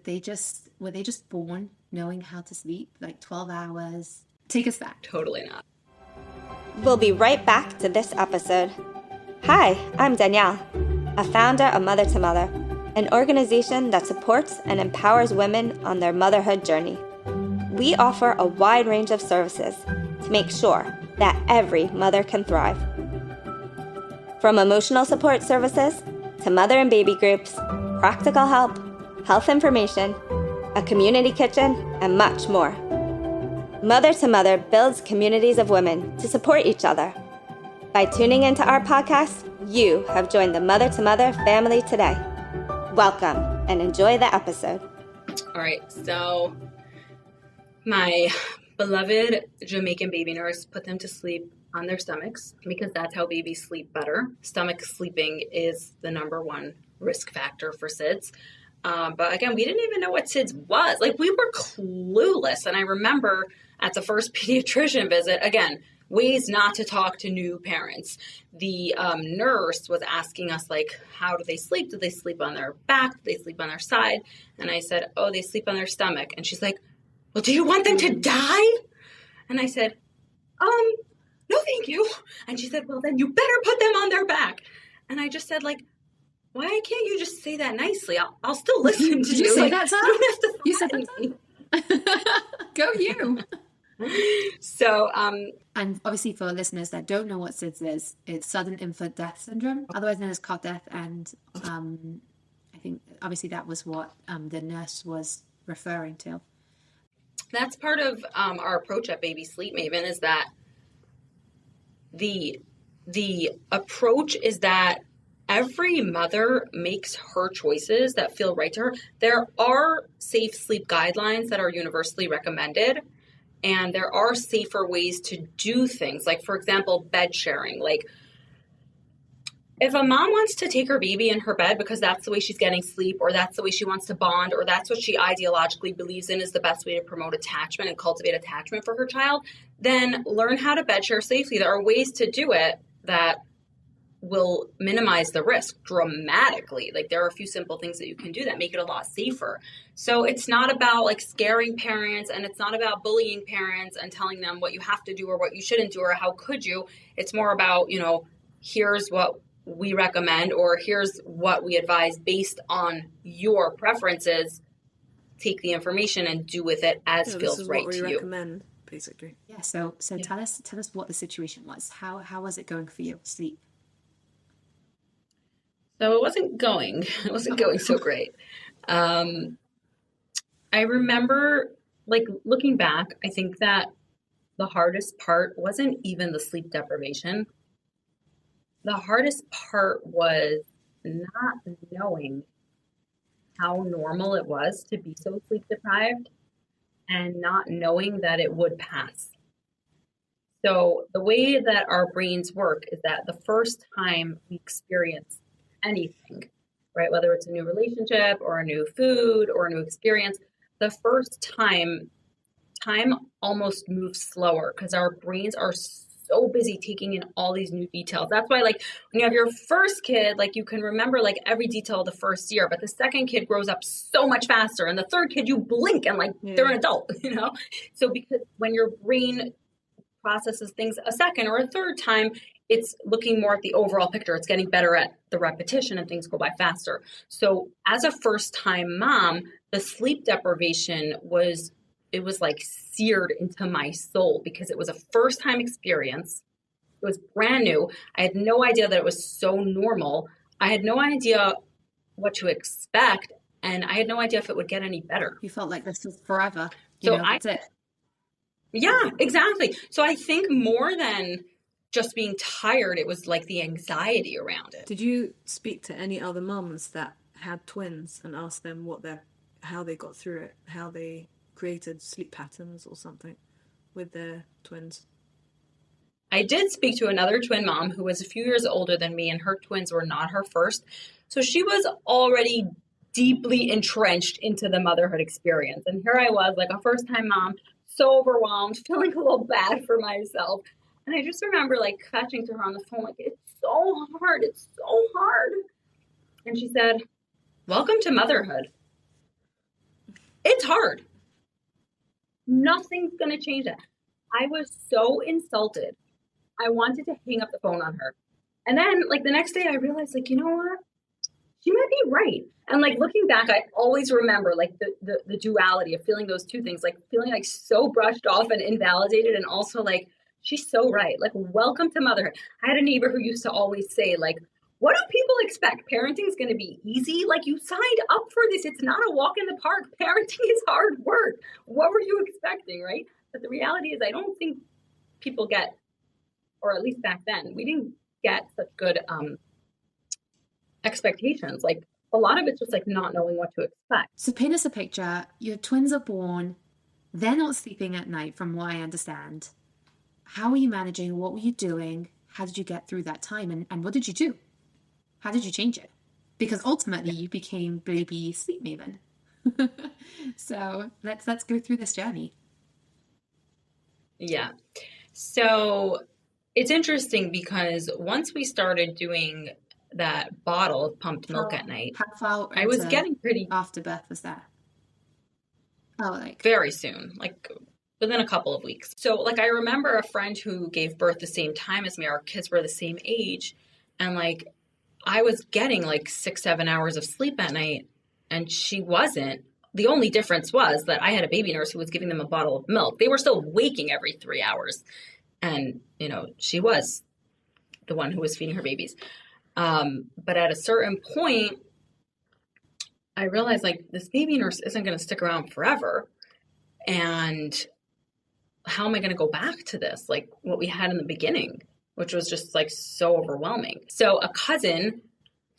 they just born knowing how to sleep, like 12 hours? Take us back. Totally not. We'll be right back to this episode. Hi, I'm Danielle, a founder of Mother to Mother, an organization that supports and empowers women on their motherhood journey. We offer a wide range of services to make sure that every mother can thrive. From emotional support services to mother and baby groups, practical help, health information, a community kitchen, and much more. Mother to Mother builds communities of women to support each other. By tuning into our podcast, you have joined the Mother to Mother family today. Welcome and enjoy the episode. All right, so my beloved Jamaican baby nurse put them to sleep on their stomachs because that's how babies sleep better. Stomach sleeping is the number one risk factor for SIDS. But again, we didn't even know what SIDS was. Like, we were clueless. And I remember at the first pediatrician visit, again, ways not to talk to new parents. The nurse was asking us, like, how do they sleep? Do they sleep on their back? Do they sleep on their side? And I said, oh, they sleep on their stomach. And she's like, well, do you want them to die? And I said, no, thank you. And she said, well, then you better put them on their back. And I just said, like, why can't you just say that nicely? I'll still listen to Did you say like, that, Tom? You don't have to You said threaten that, Tom? Go you. me. So, And obviously for listeners that don't know what SIDS is, it's sudden infant death syndrome, otherwise known as cot death. And I think obviously that was what the nurse was referring to. that's part of our approach at Baby Sleep Maven is that the approach is that every mother makes her choices that feel right to her. There are safe sleep guidelines that are universally recommended, and there are safer ways to do things. Like, for example, bed sharing. Like, if a mom wants to take her baby in her bed because that's the way she's getting sleep, or that's the way she wants to bond, or that's what she ideologically believes in is the best way to promote attachment and cultivate attachment for her child, then learn how to bed share safely. There are ways to do it that will minimize the risk dramatically. Like, there are a few simple things that you can do that make it a lot safer. So it's not about like scaring parents, and it's not about bullying parents and telling them what you have to do or what you shouldn't do or how could you. It's more about, here's what we recommend, or here's what we advise based on your preferences. Take the information and do with it as feels right to you. This is what we recommend, basically. Yeah. So tell us what the situation was. How was it going for you? Sleep. So it wasn't going so great. I remember like looking back, I think that the hardest part wasn't even the sleep deprivation. The hardest part was not knowing how normal it was to be so sleep deprived and not knowing that it would pass. So the way that our brains work is that the first time we experience anything, right, whether it's a new relationship or a new food or a new experience, the first time almost moves slower because our brains are so busy taking in all these new details. That's why, like, when you have your first kid, like, you can remember like every detail of the first year, but the second kid grows up so much faster, and the third kid, you blink and like they're an adult, you know? So because when your brain processes things a second or a third time, it's looking more at the overall picture. It's getting better at the repetition and things go by faster. So as a first-time mom, the sleep deprivation was like seared into my soul because it was a first-time experience. It was brand new. I had no idea that it was so normal. I had no idea what to expect, and I had no idea if it would get any better. You felt like this was forever. That's it. Yeah, exactly. So I think more than just being tired, it was like the anxiety around it. Did you speak to any other mums that had twins and ask them how they got through it, how they created sleep patterns or something with their twins? I did speak to another twin mom who was a few years older than me, and her twins were not her first. So she was already deeply entrenched into the motherhood experience. And here I was, like a first-time mom, so overwhelmed, feeling a little bad for myself. And I just remember like catching to her on the phone, like, it's so hard. It's so hard. And she said, welcome to motherhood. It's hard. Nothing's going to change that. I was so insulted. I wanted to hang up the phone on her. And then like the next day I realized, like, you know what? She might be right. And like looking back, I always remember like the duality of feeling those two things, like feeling like so brushed off and invalidated, and also like, she's so right. Like, welcome to motherhood. I had a neighbor who used to always say, like, what do people expect? Parenting is going to be easy? Like, you signed up for this. It's not a walk in the park. Parenting is hard work. What were you expecting, right? But the reality is I don't think people get, or at least back then, we didn't get such good expectations. Like, a lot of it's just like not knowing what to expect. So paint us a picture. Your twins are born. They're not sleeping at night, from what I understand. How were you managing? What were you doing? How did you get through that time? And what did you do? How did you change it? Because ultimately you became Baby Sleep Maven. So let's go through this journey. Yeah. So it's interesting because once we started doing that bottle of pumped milk at night, how far I was getting pretty after birth was that? Oh, like very soon, like within a couple of weeks. So like I remember a friend who gave birth the same time as me. Our kids were the same age, and like I was getting like 6-7 hours of sleep at night, and she wasn't. The only difference was that I had a baby nurse who was giving them a bottle of milk. They were still waking every 3 hours, and you know, she was the one who was feeding her babies. But at a certain point, I realized like this baby nurse isn't going to stick around forever. And how am I going to go back to this? Like what we had in the beginning, which was just like so overwhelming. So a cousin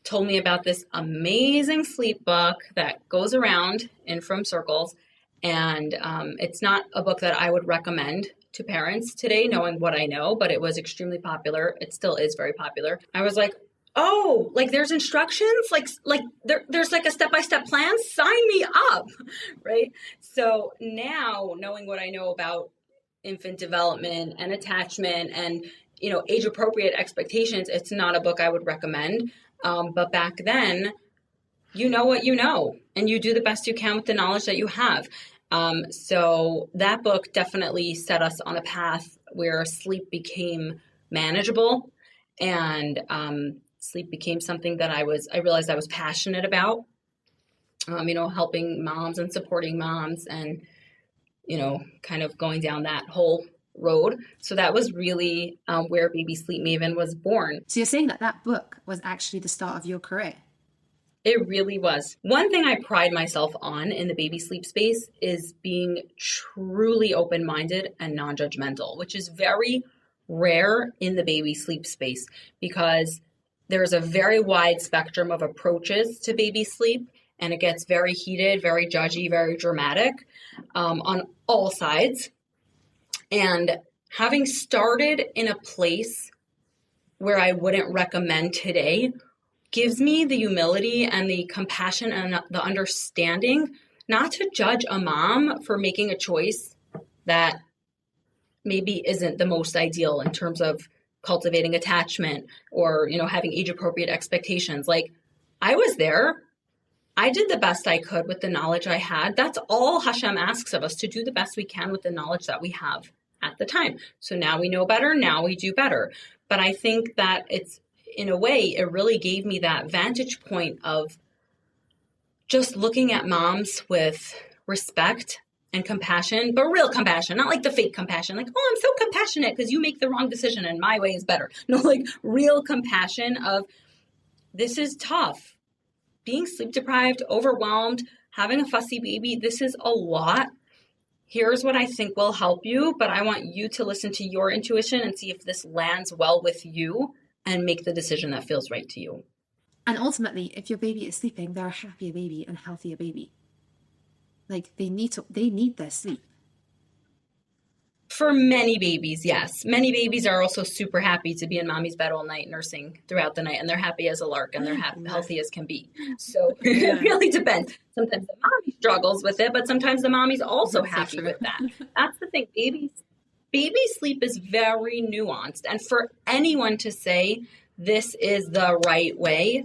told me about this amazing sleep book that goes around in From Circles. And it's not a book that I would recommend to parents today, knowing what I know, but it was extremely popular. It still is very popular. I was like, oh, like there's instructions, like there's like a step-by-step plan, sign me up, right? So now knowing what I know about infant development and attachment and, you know, age-appropriate expectations, it's not a book I would recommend. But back then, you know what you know, and you do the best you can with the knowledge that you have. So that book definitely set us on a path where sleep became manageable, and sleep became something that I realized I was passionate about, you know, helping moms and supporting moms and, you know, kind of going down that whole road. So that was really where Baby Sleep Maven was born. So you're saying that book was actually the start of your career? It really was. One thing I pride myself on in the baby sleep space is being truly open-minded and non-judgmental, which is very rare in the baby sleep space because there's a very wide spectrum of approaches to baby sleep, and it gets very heated, very judgy, very dramatic on all sides. And having started in a place where I wouldn't recommend today gives me the humility and the compassion and the understanding not to judge a mom for making a choice that maybe isn't the most ideal in terms of cultivating attachment or, having age appropriate expectations. Like, I was there. I did the best I could with the knowledge I had. That's all Hashem asks of us, to do the best we can with the knowledge that we have at the time. So now we know better. Now we do better. But I think that it's, in a way, it really gave me that vantage point of just looking at moms with respect and compassion, but real compassion, not like the fake compassion, like, oh, I'm so compassionate because you make the wrong decision and my way is better. No, like real compassion of, this is tough. Being sleep deprived, overwhelmed, having a fussy baby, this is a lot. Here's what I think will help you, but I want you to listen to your intuition and see if this lands well with you and make the decision that feels right to you. And ultimately, if your baby is sleeping, they're a happier baby and healthier baby. Like, they need their sleep. For many babies, yes. Many babies are also super happy to be in mommy's bed all night, nursing throughout the night, and they're happy as a lark, and they're healthy as can be. So it really depends. Sometimes the mommy struggles with it, but sometimes the mommy's also happy with that. That's the thing. Baby sleep is very nuanced, and for anyone to say this is the right way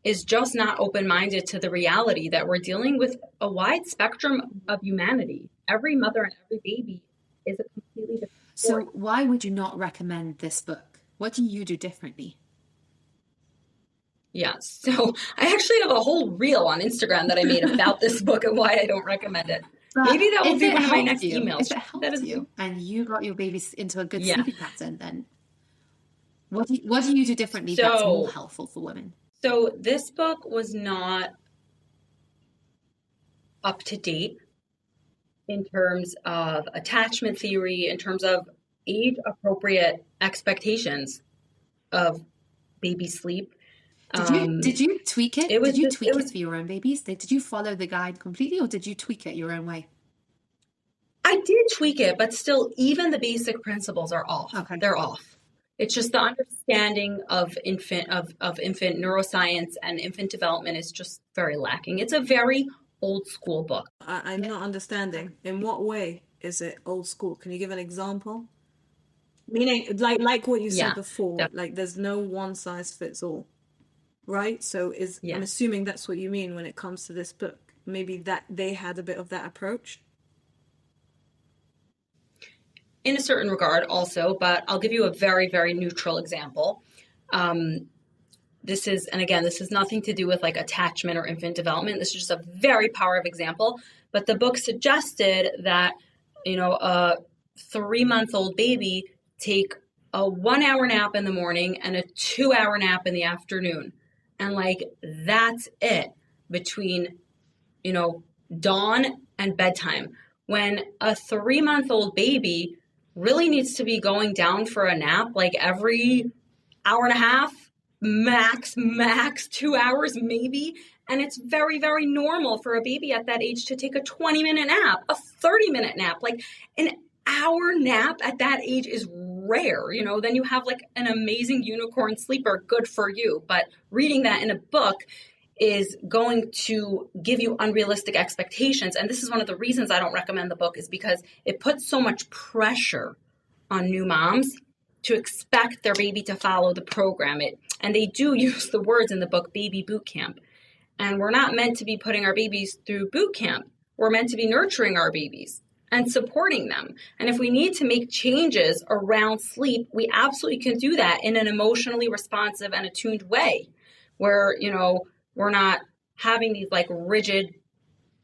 is just not open-minded to the reality that we're dealing with a wide spectrum of humanity. Every mother and every baby is a completely different story. So why would you not recommend this book? What do you do differently? Yeah, so I actually have a whole reel on Instagram that I made about this book and why I don't recommend it. But maybe that will be one of my next emails. If it helps you and you got your baby into a good sleeping pattern, then what do you do differently that's more helpful for women? So this book was not up to date in terms of attachment theory, in terms of age-appropriate expectations of baby sleep. Did you tweak it? Did you tweak it for your own babies? Did you follow the guide completely, or did you tweak it your own way? I did tweak it, but still, even the basic principles are off. Okay. They're off. It's just the understanding of infant neuroscience and infant development is just very lacking. It's a very old school book. I'm not understanding. In what way is it old school? Can you give an example? Meaning, like what you said before, like there's no one size fits all, right? So I'm assuming that's what you mean when it comes to this book. Maybe that they had a bit of that approach. In a certain regard also, but I'll give you a very, very neutral example. This is nothing to do with like attachment or infant development. This is just a very powerful example. But the book suggested that, a 3-month-old baby take a 1-hour nap in the morning and a 2-hour nap in the afternoon. And like, that's it between, dawn and bedtime. When a 3-month-old baby really needs to be going down for a nap like every hour and a half, max 2 hours maybe. And it's very, very normal for a baby at that age to take a 20-minute nap, a 30-minute nap. Like an hour nap at that age is rare. Then you have like an amazing unicorn sleeper, good for you. But reading that in a book is going to give you unrealistic expectations. And this is one of the reasons I don't recommend the book, is because it puts so much pressure on new moms to expect their baby to follow the program. And they do use the words in the book, baby boot camp. And we're not meant to be putting our babies through boot camp. We're meant to be nurturing our babies and supporting them. And if we need to make changes around sleep, we absolutely can do that in an emotionally responsive and attuned way where, we're not having these like rigid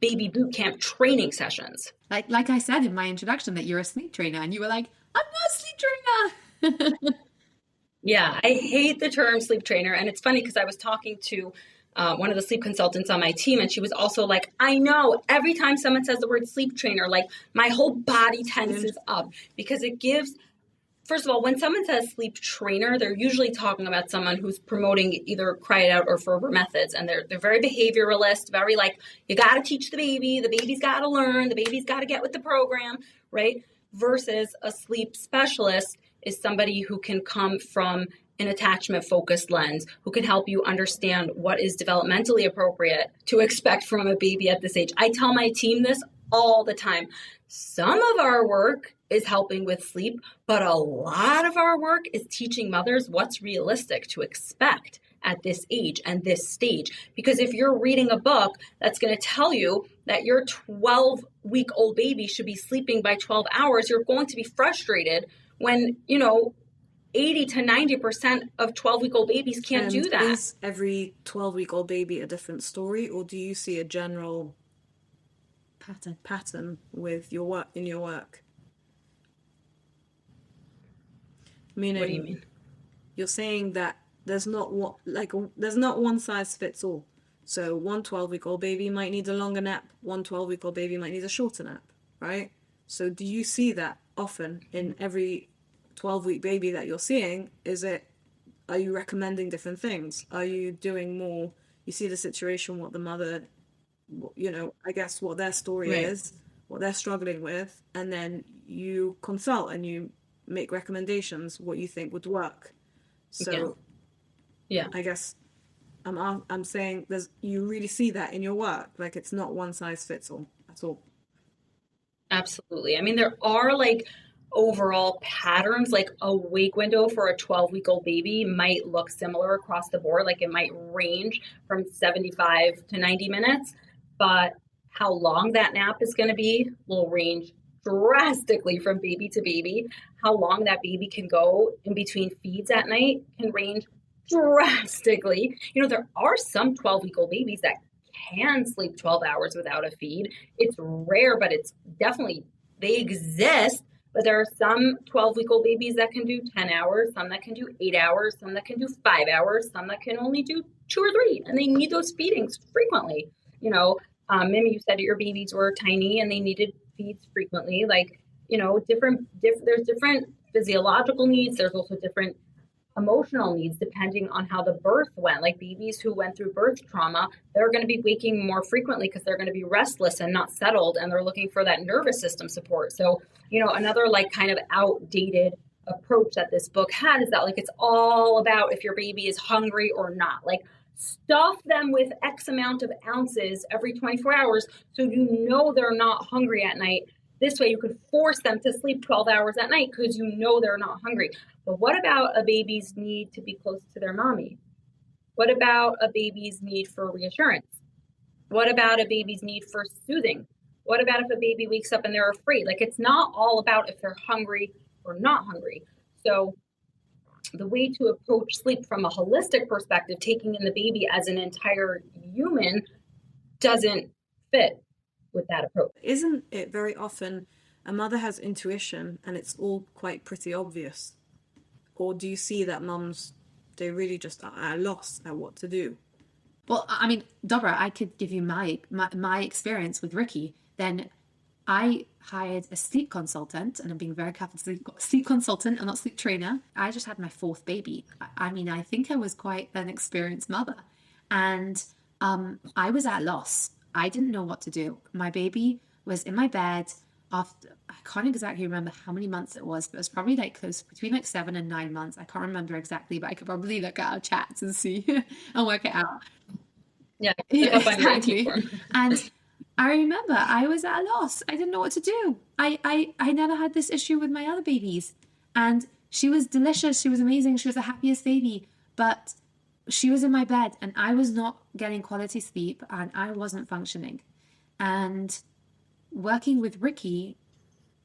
baby boot camp training sessions. Like I said in my introduction that you're a sleep trainer, and you were like, I'm not a sleep trainer. Yeah, I hate the term sleep trainer. And it's funny because I was talking to one of the sleep consultants on my team, and she was also like, I know every time someone says the word sleep trainer, like my whole body tenses up, because it gives, first of all, when someone says sleep trainer, they're usually talking about someone who's promoting either cry it out or Ferber methods. And they're very behavioralist, very like, you got to teach the baby's got to learn, the baby's got to get with the program, right? Versus a sleep specialist is somebody who can come from an attachment focused lens, who can help you understand what is developmentally appropriate to expect from a baby at this age. I tell my team this all the time. Some of our work is helping with sleep, but a lot of our work is teaching mothers what's realistic to expect at this age and this stage. Because if you're reading a book that's going to tell you that your 12-week-old baby should be sleeping by 12 hours, you're going to be frustrated when, 80 to 90% of 12-week-old babies can't do that. Is every 12-week-old baby a different story, or do you see a general pattern with your work in your work? Meaning, what do you mean? You're saying that there's not one size fits all. So one 12-week-old baby might need a longer nap, one 12-week-old baby might need a shorter nap, right? So do you see that often in every 12-week baby that you're seeing? Are you recommending different things? Are you doing more, you see the situation, what the mother, I guess what their story is, what they're struggling with, and then you consult and you make recommendations, what you think would work. So yeah. I guess I'm saying you really see that in your work, like it's not one size fits all at all. Absolutely. I mean, there are like overall patterns, like a wake window for a 12-week-old baby might look similar across the board. Like it might range from 75 to 90 minutes, but how long that nap is going to be will range drastically from baby to baby. How long that baby can go in between feeds at night can range drastically. There are some 12-week-old babies that can sleep 12 hours without a feed. It's rare, but it's definitely, they exist. But there are some 12-week-old babies that can do 10 hours, some that can do 8 hours, some that can do 5 hours, some that can only do 2 or 3, and they need those feedings frequently. Mimi, you said your babies were tiny and they needed feeds frequently. Like, there's different physiological needs. There's also different emotional needs depending on how the birth went. Like babies who went through birth trauma, they're going to be waking more frequently because they're going to be restless and not settled, and they're looking for that nervous system support. So, another like kind of outdated approach that this book had is that like it's all about if your baby is hungry or not. Like stuff them with X amount of ounces every 24 hours so they're not hungry at night. This way you could force them to sleep 12 hours at night because they're not hungry. But what about a baby's need to be close to their mommy? What about a baby's need for reassurance? What about a baby's need for soothing? What about if a baby wakes up and they're afraid? Like it's not all about if they're hungry or not hungry. So the way to approach sleep from a holistic perspective, taking in the baby as an entire human, doesn't fit with that approach. Isn't it very often a mother has intuition and it's all quite pretty obvious? Or do you see that mums, they really just are at a loss at what to do? Well, I mean, Dobra, I could give you my experience with Riki. Then I hired a sleep consultant, and I'm being very careful to say sleep consultant and not sleep trainer. I just had my 4th baby. I mean, I think I was quite an experienced mother. And I was at a loss. I didn't know what to do. My baby was in my bed after, I can't exactly remember how many months it was, but it was probably like close between like 7 and 9 months. I can't remember exactly, but I could probably look at our chats and see and work it out. Yeah, exactly. And I remember I was at a loss. I didn't know what to do. I never had this issue with my other babies. And she was delicious. She was amazing. She was the happiest baby. But she was in my bed and I was not getting quality sleep and I wasn't functioning. And working with Riki,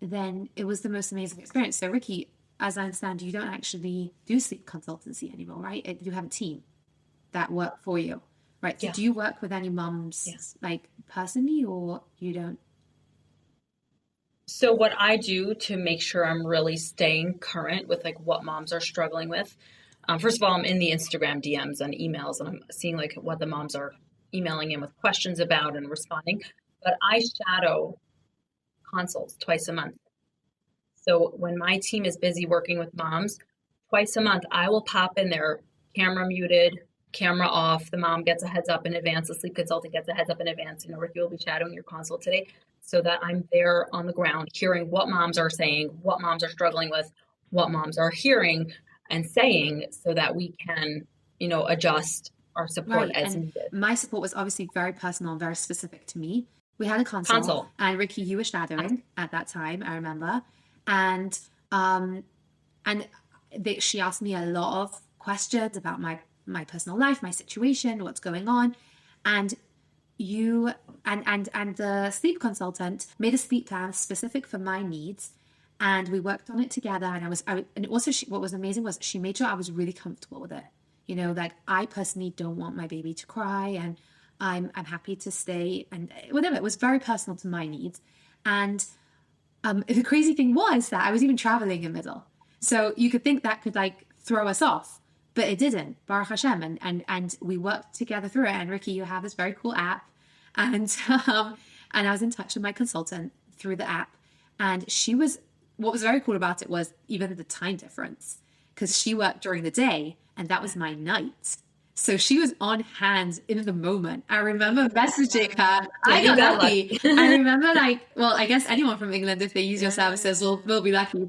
then it was the most amazing experience. So Riki, as I understand, you don't actually do sleep consultancy anymore, right? You have a team that work for you, right? So yeah. Do you work with any mums like personally, or you don't? So what I do to make sure I'm really staying current with like what moms are struggling with, First of all, I'm in the Instagram DMs and emails, and I'm seeing like what the moms are emailing in with questions about and responding. But I shadow consults twice a month. So when my team is busy working with moms, twice a month, I will pop in there, camera muted, camera off. The mom gets a heads up in advance. The sleep consultant gets a heads up in advance. Riki will be shadowing your consult today, so that I'm there on the ground hearing what moms are saying, what moms are struggling with, what moms are hearing and saying, so that we can, adjust our support as needed. My support was obviously very personal and very specific to me. We had a consult. And Riki, you were shadowing at that time, I remember. And she asked me a lot of questions about my personal life, my situation, what's going on. And you and the sleep consultant made a sleep plan specific for my needs, and we worked on it together. And what was amazing was she made sure I was really comfortable with it. Like, I personally don't want my baby to cry, and I'm happy to stay, and whatever. It was very personal to my needs. And the crazy thing was that I was even traveling in the middle, so you could think that could like throw us off. But it didn't, Baruch Hashem, and we worked together through it. And Riki, you have this very cool app, and I was in touch with my consultant through the app, and what was very cool about it was even the time difference, because she worked during the day and that was my night. So she was on hand in the moment. I remember messaging her. I got lucky. I remember I guess anyone from England, if they use your services, will be lucky.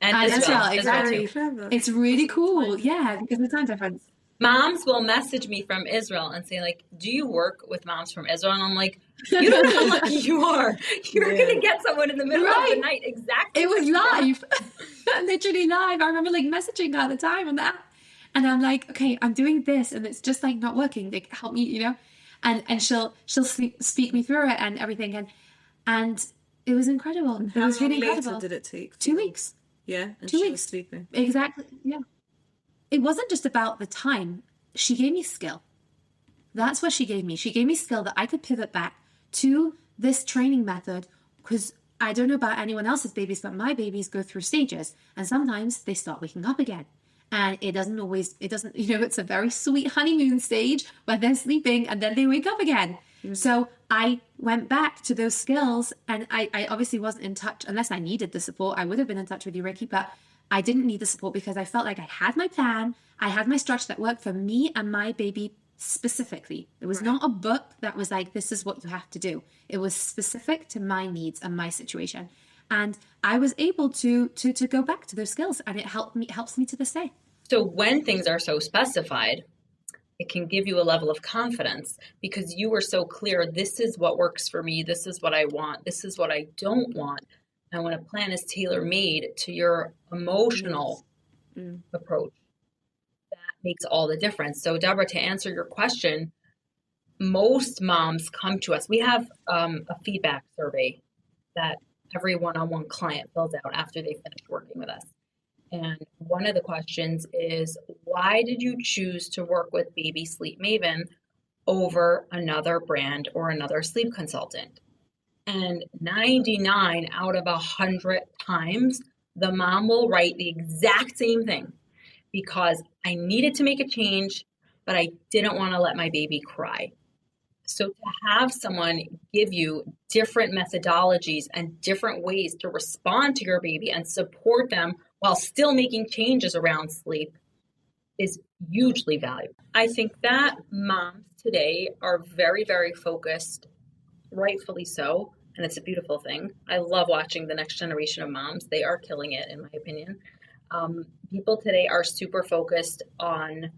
And Israel, exactly. It's really cool. Yeah, because of the time difference. Moms will message me from Israel and say, like, do you work with moms from Israel? And I'm like, you don't know how lucky you are. You're going to get someone in the middle of the night. Exactly. It was live. Literally live. I remember like messaging her at the time on the app. And I'm like, okay, I'm doing this and it's just like not working. Like, help me, and she'll speak me through it and everything. And it was incredible. It was really incredible. How long later did it take? 2 weeks. Yeah, and 2 she weeks. was sleeping. Exactly, yeah. It wasn't just about the time. She gave me skill. That's what she gave me. She gave me skill that I could pivot back to this training method, because I don't know about anyone else's babies, but my babies go through stages, and sometimes they start waking up again. And it doesn't, it's a very sweet honeymoon stage where they're sleeping and then they wake up again. Mm-hmm. So I went back to those skills, and I obviously wasn't in touch unless I needed the support. I would have been in touch with you, Riki, but I didn't need the support because I felt like I had my plan. I had my structure that worked for me and my baby specifically. It was not a book that was like, this is what you have to do. It was specific to my needs and my situation. And I was able to go back to those skills, and it helps me to this day. So when things are so specified, it can give you a level of confidence because you were so clear. This is what works for me. This is what I want. This is what I don't want. And when a plan is tailor-made to your emotional approach, that makes all the difference. So Deborah, to answer your question, most moms come to us. We have a feedback survey that every one-on-one client fills out after they finish working with us. And one of the questions is, why did you choose to work with Baby Sleep Maven over another brand or another sleep consultant? And 99 out of 100 times, the mom will write the exact same thing, because I needed to make a change, but I didn't want to let my baby cry. So to have someone give you different methodologies and different ways to respond to your baby and support them while still making changes around sleep is hugely valuable. I think that moms today are very, very focused, rightfully so, and it's a beautiful thing. I love watching the next generation of moms. They are killing it, in my opinion. People today are super focused on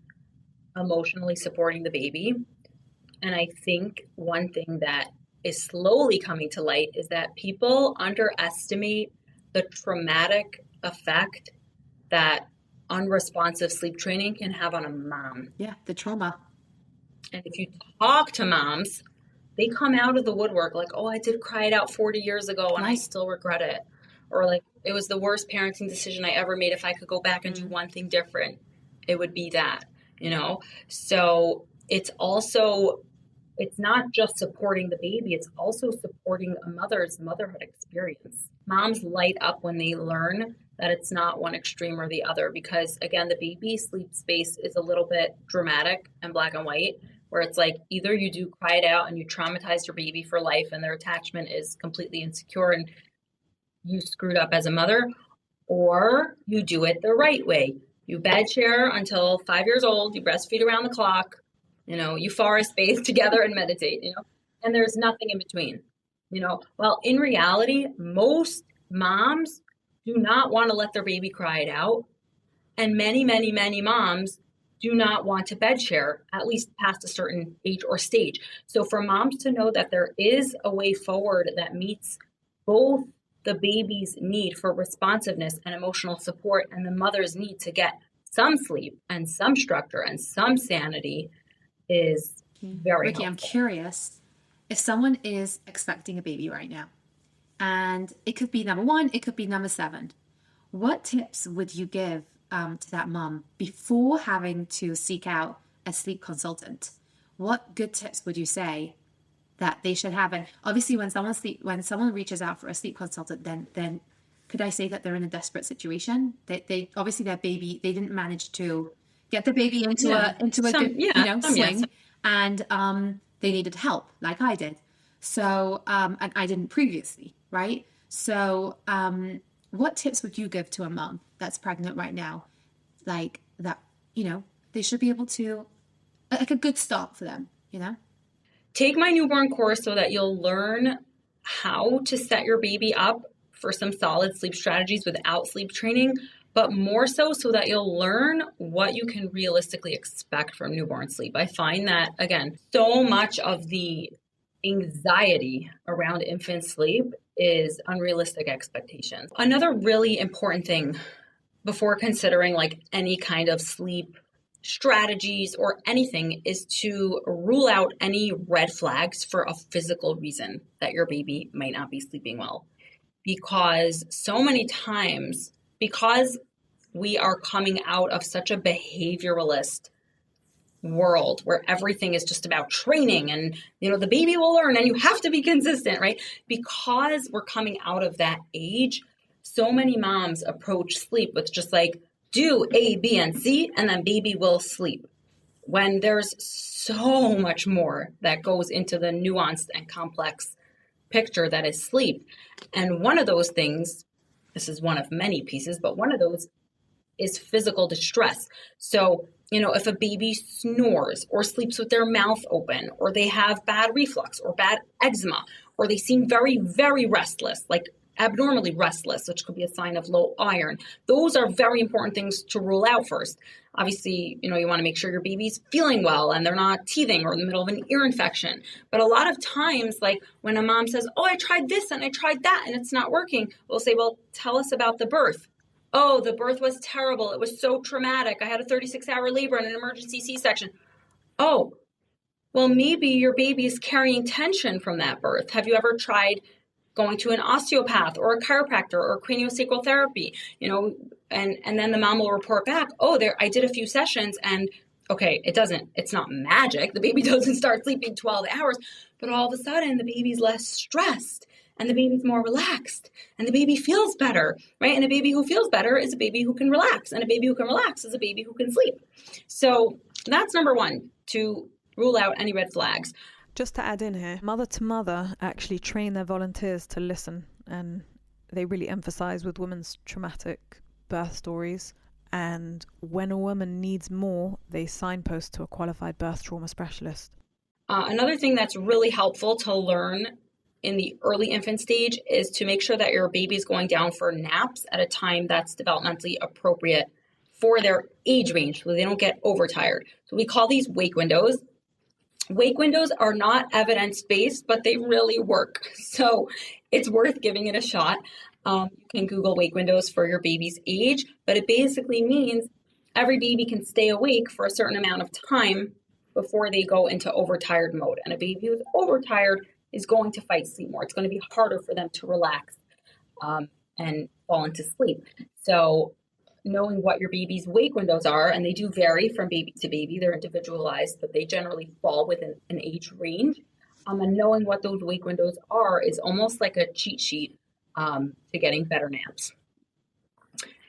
emotionally supporting the baby. And I think one thing that is slowly coming to light is that people underestimate the traumatic effect that unresponsive sleep training can have on a mom. Yeah, the trauma. And if you talk to moms, they come out of the woodwork like, oh, I did cry it out 40 years ago and I still regret it. Or like, it was the worst parenting decision I ever made. If I could go back and do one thing different, it would be that, So it's also it's not just supporting the baby, it's also supporting a mother's motherhood experience. Moms light up when they learn that it's not one extreme or the other, because again, the baby sleep space is a little bit dramatic and black and white, where it's like either you do cry it out and you traumatize your baby for life and their attachment is completely insecure and you screwed up as a mother, or you do it the right way. You bed share until 5 years old, you breastfeed around the clock, you forest bathe together and meditate, and there's nothing in between, well, in reality, most moms do not want to let their baby cry it out. And many, many, many moms do not want to bed share, at least past a certain age or stage. So for moms to know that there is a way forward that meets both the baby's need for responsiveness and emotional support and the mother's need to get some sleep and some structure and some sanity is very Riki, helpful. I'm curious, if someone is expecting a baby right now, and it could be number 1, it could be number 7, what tips would you give to that mom before having to seek out a sleep consultant? What good tips would you say that they should have? And obviously when someone reaches out for a sleep consultant, then could I say that they're in a desperate situation? They obviously their baby, they didn't manage to get the baby into a good swing, and they needed help like I did. So and I didn't previously, right? So what tips would you give to a mom that's pregnant right now, like that, they should be able to, like a good start for them, Take my newborn course so that you'll learn how to set your baby up for some solid sleep strategies without sleep training, but more so that you'll learn what you can realistically expect from newborn sleep. I find that, again, so much of the anxiety around infant sleep is unrealistic expectations. Another really important thing before considering like any kind of sleep strategies or anything is to rule out any red flags for a physical reason that your baby might not be sleeping well. Because so many times, because we are coming out of such a behavioralist world where everything is just about training and, the baby will learn and you have to be consistent, right? Because we're coming out of that age, so many moms approach sleep with just like, do A, B, and C, and then baby will sleep. When there's so much more that goes into the nuanced and complex picture that is sleep. And one of those things, this is one of many pieces, but one of those is physical distress. So, if a baby snores or sleeps with their mouth open, or they have bad reflux or bad eczema, or they seem very, very restless, like abnormally restless, which could be a sign of low iron. Those are very important things to rule out first. Obviously, you want to make sure your baby's feeling well and they're not teething or in the middle of an ear infection. But a lot of times, like when a mom says, oh, I tried this and I tried that and it's not working, we'll say, well, tell us about the birth. Oh, the birth was terrible. It was so traumatic. I had a 36-hour labor and an emergency C-section. Oh, well, maybe your baby is carrying tension from that birth. Have you ever tried going to an osteopath or a chiropractor or craniosacral therapy, and then the mom will report back, oh, I did a few sessions and okay, it's not magic. The baby doesn't start sleeping 12 hours, but all of a sudden the baby's less stressed and the baby's more relaxed and the baby feels better, right? And a baby who feels better is a baby who can relax, and a baby who can relax is a baby who can sleep. So that's number 1, to rule out any red flags. Just to add in here, Mother to Mother actually train their volunteers to listen, and they really emphasize with women's traumatic birth stories. And when a woman needs more, they signpost to a qualified birth trauma specialist. Another thing that's really helpful to learn in the early infant stage is to make sure that your baby is going down for naps at a time that's developmentally appropriate for their age range so they don't get overtired. So we call these wake windows. Wake windows are not evidence-based, but they really work. So it's worth giving it a shot. You can Google wake windows for your baby's age, but it basically means every baby can stay awake for a certain amount of time before they go into overtired mode. And a baby who's overtired is going to fight sleep more. It's going to be harder for them to relax and fall into sleep. So knowing what your baby's wake windows are, and they do vary from baby to baby. They're individualized, but they generally fall within an age range. And knowing what those wake windows are is almost like a cheat sheet to getting better naps.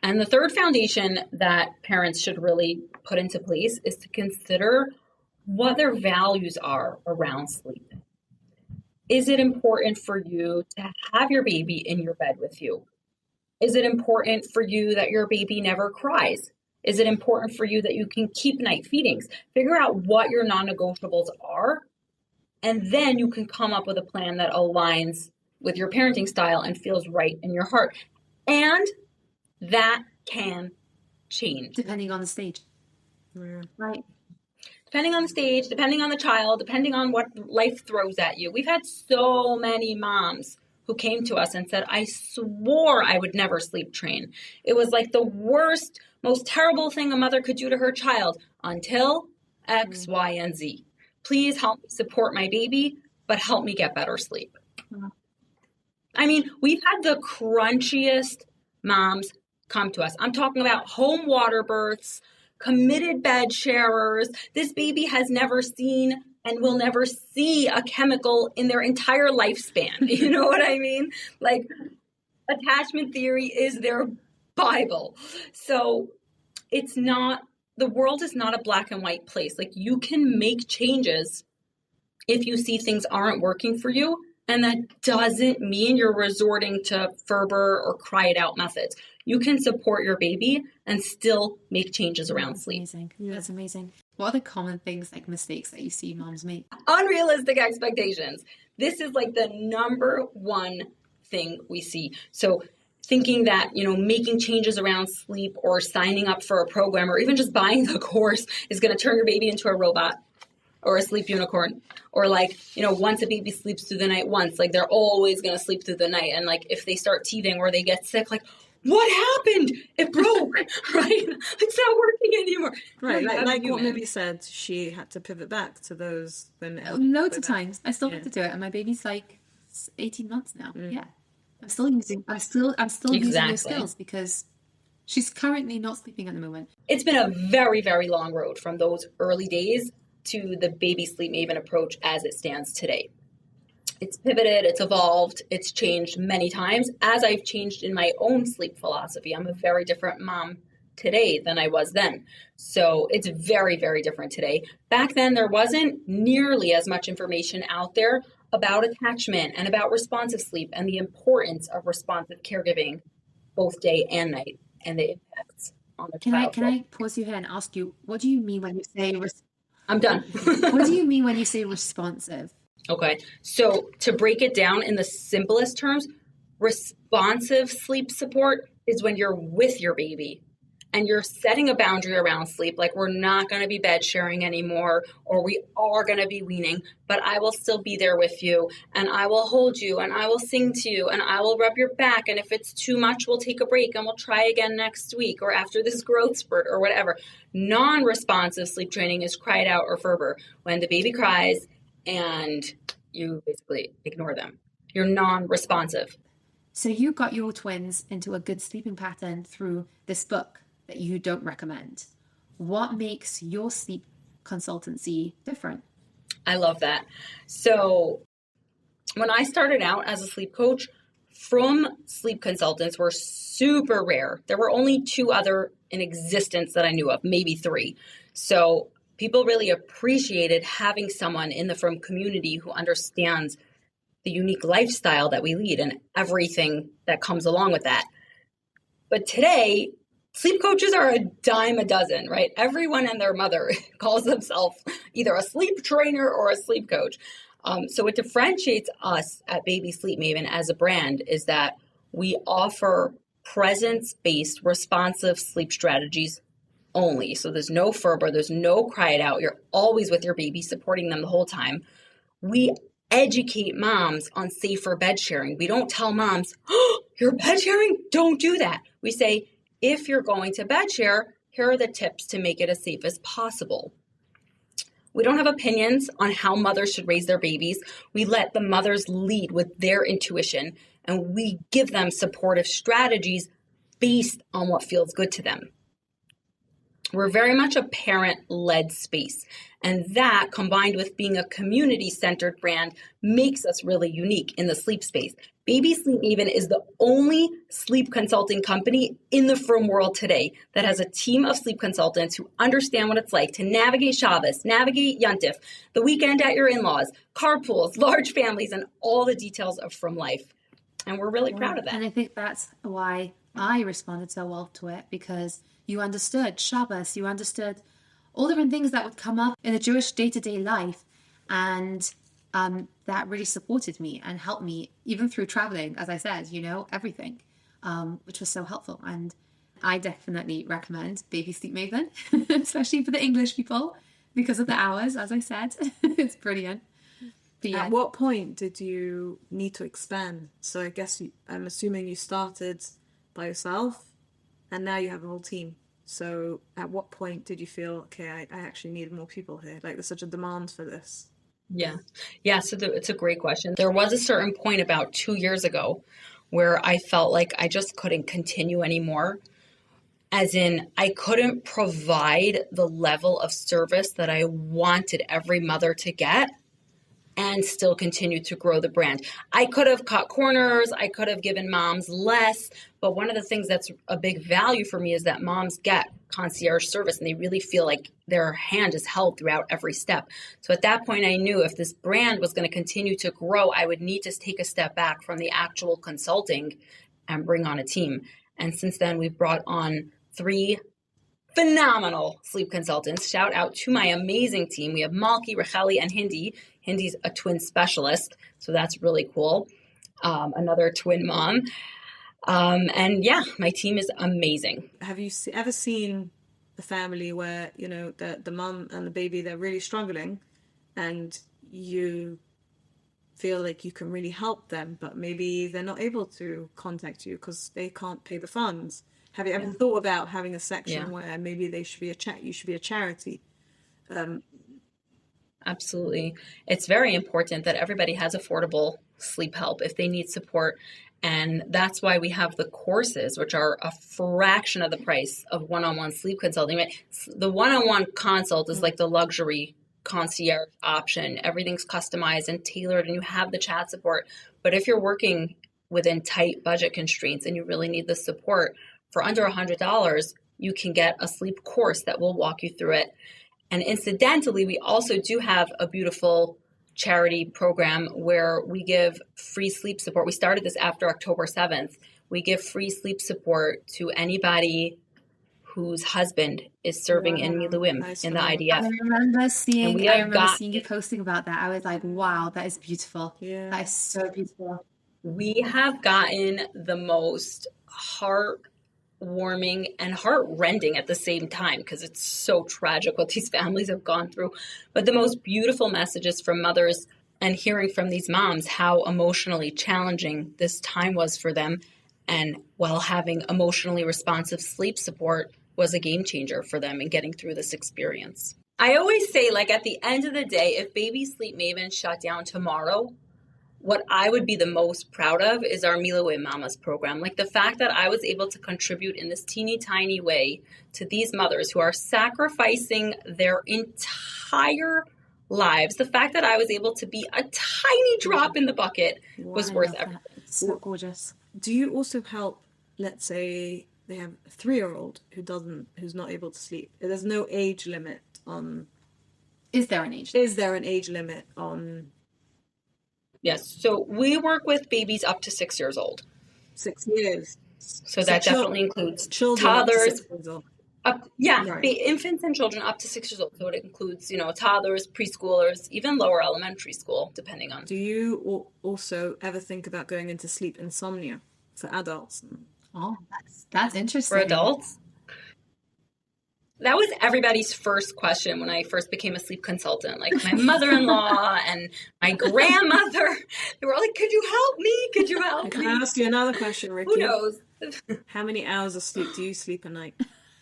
And the third foundation that parents should really put into place is to consider what their values are around sleep. Is it important for you to have your baby in your bed with you? Is it important for you that your baby never cries? Is it important for you that you can keep night feedings? Figure out what your non-negotiables are, and then you can come up with a plan that aligns with your parenting style and feels right in your heart. And that can change. Depending on the stage. Yeah. Right. Depending on the stage, depending on the child, depending on what life throws at you. We've had so many moms who came to us and said, I swore I would never sleep train. It was like the worst, most terrible thing a mother could do to her child until X, Y, and Z. Please help me support my baby, but help me get better sleep. I mean, we've had the crunchiest moms come to us. I'm talking about home water births, committed bed sharers. This baby has never seen and will never see a chemical in their entire lifespan. You know what I mean? Like, attachment theory is their Bible. So it's not, the world is not a black and white place. Like, you can make changes if you see things aren't working for you. And that doesn't mean you're resorting to Ferber or cry it out methods. You can support your baby and still make changes around sleep. Amazing. Yeah. That's amazing. What are the common things, like mistakes that you see moms make? Unrealistic expectations. This is like the number one thing we see. So thinking that, making changes around sleep or signing up for a program or even just buying the course is going to turn your baby into a robot or a sleep unicorn. Or once a baby sleeps through the night once, like they're always going to sleep through the night. And like if they start teething or they get sick, like, what happened? It broke, right? It's not working anymore. Right, like what Libby said, she had to pivot back to those. Loads of times. I still have to do it. And my baby's like 18 months now. Yeah. I'm still using those skills because she's currently not sleeping at the moment. It's been a very, very long road from those early days to the Baby Sleep Maven approach as it stands today. It's pivoted, it's evolved, it's changed many times, as I've changed in my own sleep philosophy. I'm a very different mom today than I was then. So it's very, very different today. Back then, there wasn't nearly as much information out there about attachment and about responsive sleep and the importance of responsive caregiving, both day and night, and the impacts on the child. Can I pause you here and ask you, what do you mean when you say... I'm done. What do you mean when you say responsive? Okay, so to break it down in the simplest terms, responsive sleep support is when you're with your baby and you're setting a boundary around sleep, like we're not going to be bed sharing anymore, or we are going to be weaning, but I will still be there with you, and I will hold you, and I will sing to you, and I will rub your back, and if it's too much, we'll take a break, and we'll try again next week, or after this growth spurt, or whatever. Non-responsive sleep training is cry it out or Ferber, when the baby cries, and you basically ignore them. You're non-responsive. So you got your twins into a good sleeping pattern through this book that you don't recommend. What makes your sleep consultancy different? I love that. So when I started out as a sleep coach, from sleep consultants were super rare. There were only 2 other in existence that I knew of, maybe 3. So people really appreciated having someone in the From community who understands the unique lifestyle that we lead and everything that comes along with that. But today, sleep coaches are a dime a dozen, right? Everyone and their mother calls themselves either a sleep trainer or a sleep coach. So what differentiates us at Baby Sleep Maven as a brand is that we offer presence-based responsive sleep strategies only. So there's no Ferber, there's no cry it out. You're always with your baby, supporting them the whole time. We educate moms on safer bed sharing. We don't tell moms, oh, you're bed sharing? Don't do that. We say, if you're going to bed share, here are the tips to make it as safe as possible. We don't have opinions on how mothers should raise their babies. We let the mothers lead with their intuition, and we give them supportive strategies based on what feels good to them. We're very much a parent-led space, and that, combined with being a community-centered brand, makes us really unique in the sleep space. Baby Sleep Maven is the only sleep consulting company in the frum world today that has a team of sleep consultants who understand what it's like to navigate Shabbos, navigate Yontif, the weekend at your in-laws, carpools, large families, and all the details of frum life. And we're really proud of that. And I think that's why I responded so well to it, because you understood Shabbos, you understood all different things that would come up in the Jewish day-to-day life. And that really supported me and helped me even through traveling, as I said, everything, which was so helpful. And I definitely recommend Baby Sleep Maven, especially for the English people, because of the hours, as I said. It's brilliant. But yeah. At what point did you need to expand? So I guess I'm assuming you started by yourself and now you have a whole team. So at what point did you feel, okay, I actually need more people here? Like there's such a demand for this. Yeah. So it's a great question. There was a certain point about 2 years ago where I felt like I just couldn't continue anymore. As in, I couldn't provide the level of service that I wanted every mother to get and still continue to grow the brand. I could have cut corners. I could have given moms less. But one of the things that's a big value for me is that moms get concierge service and they really feel like their hand is held throughout every step. So at that point, I knew if this brand was going to continue to grow, I would need to take a step back from the actual consulting and bring on a team. And since then, we've brought on 3 phenomenal sleep consultants. Shout out to my amazing team. We have Malki, Racheli, and Hindi. Hindi's a twin specialist, so that's really cool. Another twin mom. And yeah, my team is amazing. Have you ever seen the family where, the mom and the baby, they're really struggling and you feel like you can really help them, but maybe they're not able to contact you because they can't pay the funds? Have you ever thought about having a section where maybe they should be you should be a charity? Absolutely. It's very important that everybody has affordable sleep help if they need support. And that's why we have the courses, which are a fraction of the price of one-on-one sleep consulting. Right? The one-on-one consult is like the luxury concierge option. Everything's customized and tailored and you have the chat support. But if you're working within tight budget constraints and you really need the support, for under $100, you can get a sleep course that will walk you through it. And incidentally, we also do have a beautiful charity program where we give free sleep support. We started this after October 7th. We give free sleep support to anybody whose husband is serving in Miluim in the IDF. I remember seeing you posting about that. I was like, wow, that is beautiful. Yeah. That is so beautiful. We have gotten the most heartwarming and heart-rending at the same time, because it's so tragic what these families have gone through. But the most beautiful messages from mothers and hearing from these moms how emotionally challenging this time was for them, and while having emotionally responsive sleep support was a game changer for them in getting through this experience. I always say, like, at the end of the day, if Baby Sleep Maven shut down tomorrow, what I would be the most proud of is our Miluim Mamas program. Like the fact that I was able to contribute in this teeny tiny way to these mothers who are sacrificing their entire lives. The fact that I was able to be a tiny drop in the bucket was worth everything. So gorgeous. Do you also help, let's say they have a 3-year-old who's not able to sleep? There's no age limit on... Is there an age limit on... Yes. So we work with babies up to 6 years old. 6 years. So that definitely includes children toddlers. Right. Infants and children up to 6 years old. So it includes, toddlers, preschoolers, even lower elementary school, depending on. Do you also ever think about going into sleep insomnia for adults? Oh, that's interesting. For adults? That was everybody's first question when I first became a sleep consultant. Like my mother-in-law and my grandmother, they were like, could you help me? Could you help me? Can I ask you another question, Riki? Who knows? How many hours of sleep do you sleep a night?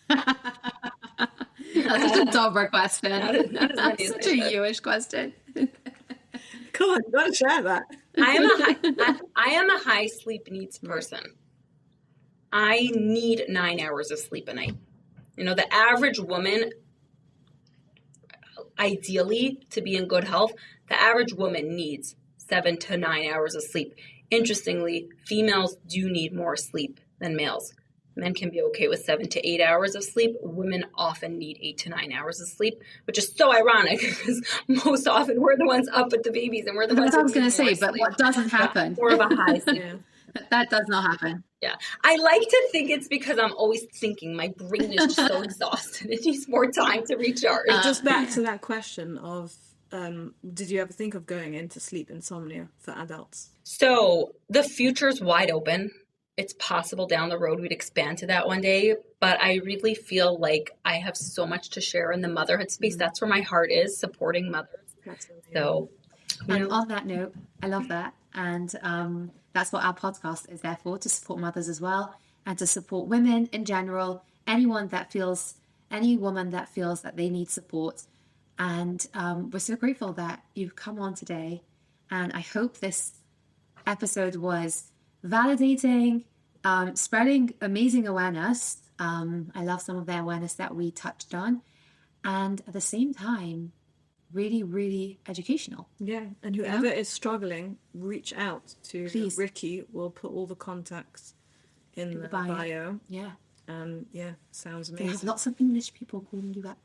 That's such a Dobra question. That's such a Jewish question. Come on, you gotta share that. I am a high sleep needs person. I need 9 hours of sleep a night. You know, the average woman, ideally, to be in good health, the average woman needs 7 to 9 hours of sleep. Interestingly, females do need more sleep than males. Men can be okay with 7 to 8 hours of sleep. Women often need 8 to 9 hours of sleep, which is so ironic because most often we're the ones up with the babies and we're the ones. That's what I was going to say, but what doesn't happen? More of a high sleep. That does not happen. Yeah. I like to think it's because I'm always thinking. My brain is just so exhausted. It needs more time to recharge. Just back to that question of, did you ever think of going into sleep insomnia for adults? So the future's wide open. It's possible down the road we'd expand to that one day, but I really feel like I have so much to share in the motherhood space. That's where my heart is, supporting mothers. So, and on that note, I love that. And that's what our podcast is there for, to support mothers as well, and to support women in general, any woman that feels that they need support. And we're so grateful that you've come on today. And I hope this episode was validating, spreading amazing awareness. I love some of the awareness that we touched on. And at the same time, really, really educational. Yeah, and whoever is struggling, reach out to Please. Riki. We'll put all the contacts in the bio. Yeah. Yeah, sounds They have amazing. lots of English people calling you up.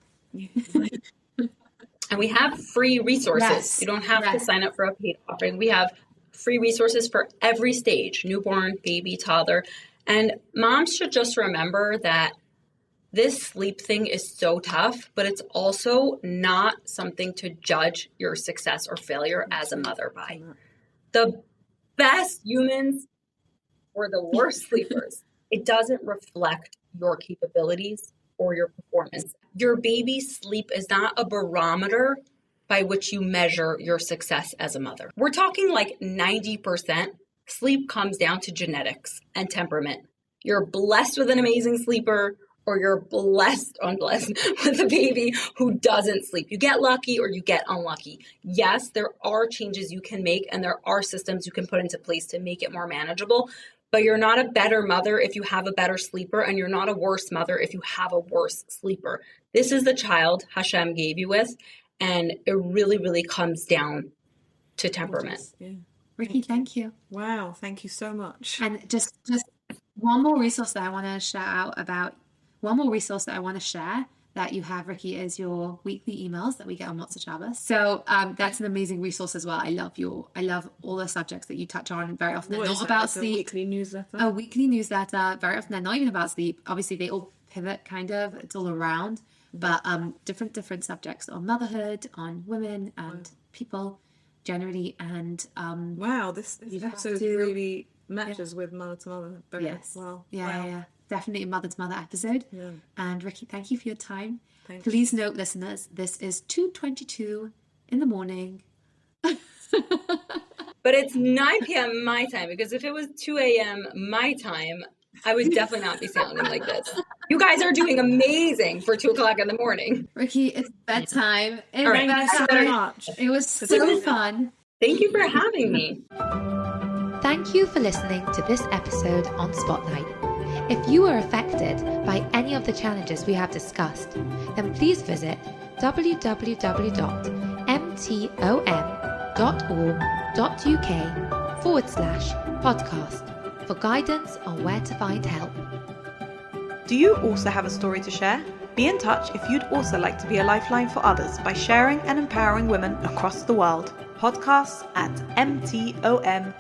and we have free resources. Yes. You don't have to sign up for a paid offering. We have free resources for every stage, newborn, baby, toddler. And moms should just remember that this sleep thing is so tough, but it's also not something to judge your success or failure as a mother by. The best humans or the worst sleepers, it doesn't reflect your capabilities or your performance. Your baby's sleep is not a barometer by which you measure your success as a mother. We're talking like 90% sleep comes down to genetics and temperament. You're blessed with an amazing sleeper, or you're unblessed with a baby who doesn't sleep. You get lucky or you get unlucky. Yes, there are changes you can make and there are systems you can put into place to make it more manageable, but you're not a better mother if you have a better sleeper, and you're not a worse mother if you have a worse sleeper. This is the child Hashem gave you with, and it really, really comes down to temperament. Yeah. Riki, thank you. Wow, thank you so much. And just one more resource that I want to shout out about. One more resource that I want to share that you have, Riki, is your weekly emails that we get on Motzei Shabbos. So that's an amazing resource as well. I love all the subjects that you touch on. Very often they're not about sleep. A weekly newsletter. A weekly newsletter. Very often they're not even about sleep. Obviously they all pivot kind of. It's all around. But different subjects on motherhood, on women and people generally. And wow, this episode really matches with Mother to Mother. Yes. Well, yeah. Definitely a Mother to Mother episode. Yeah. And Riki, thank you for your time. Please note, listeners, this is 2:22 in the morning. But it's 9 p.m. my time, because if it was 2 a.m. my time, I would definitely not be sounding like this. You guys are doing amazing for 2 o'clock in the morning. Riki, it's bedtime. All right, thank you so much. It was so fun. Thank you for having me. Thank you for listening to this episode on Spotlight. If you were affected by any of the challenges we have discussed, then please visit www.mtom.org.uk/podcast for guidance on where to find help. Do you also have a story to share? Be in touch if you'd also like to be a lifeline for others by sharing and empowering women across the world. Podcasts at mtom.org.uk.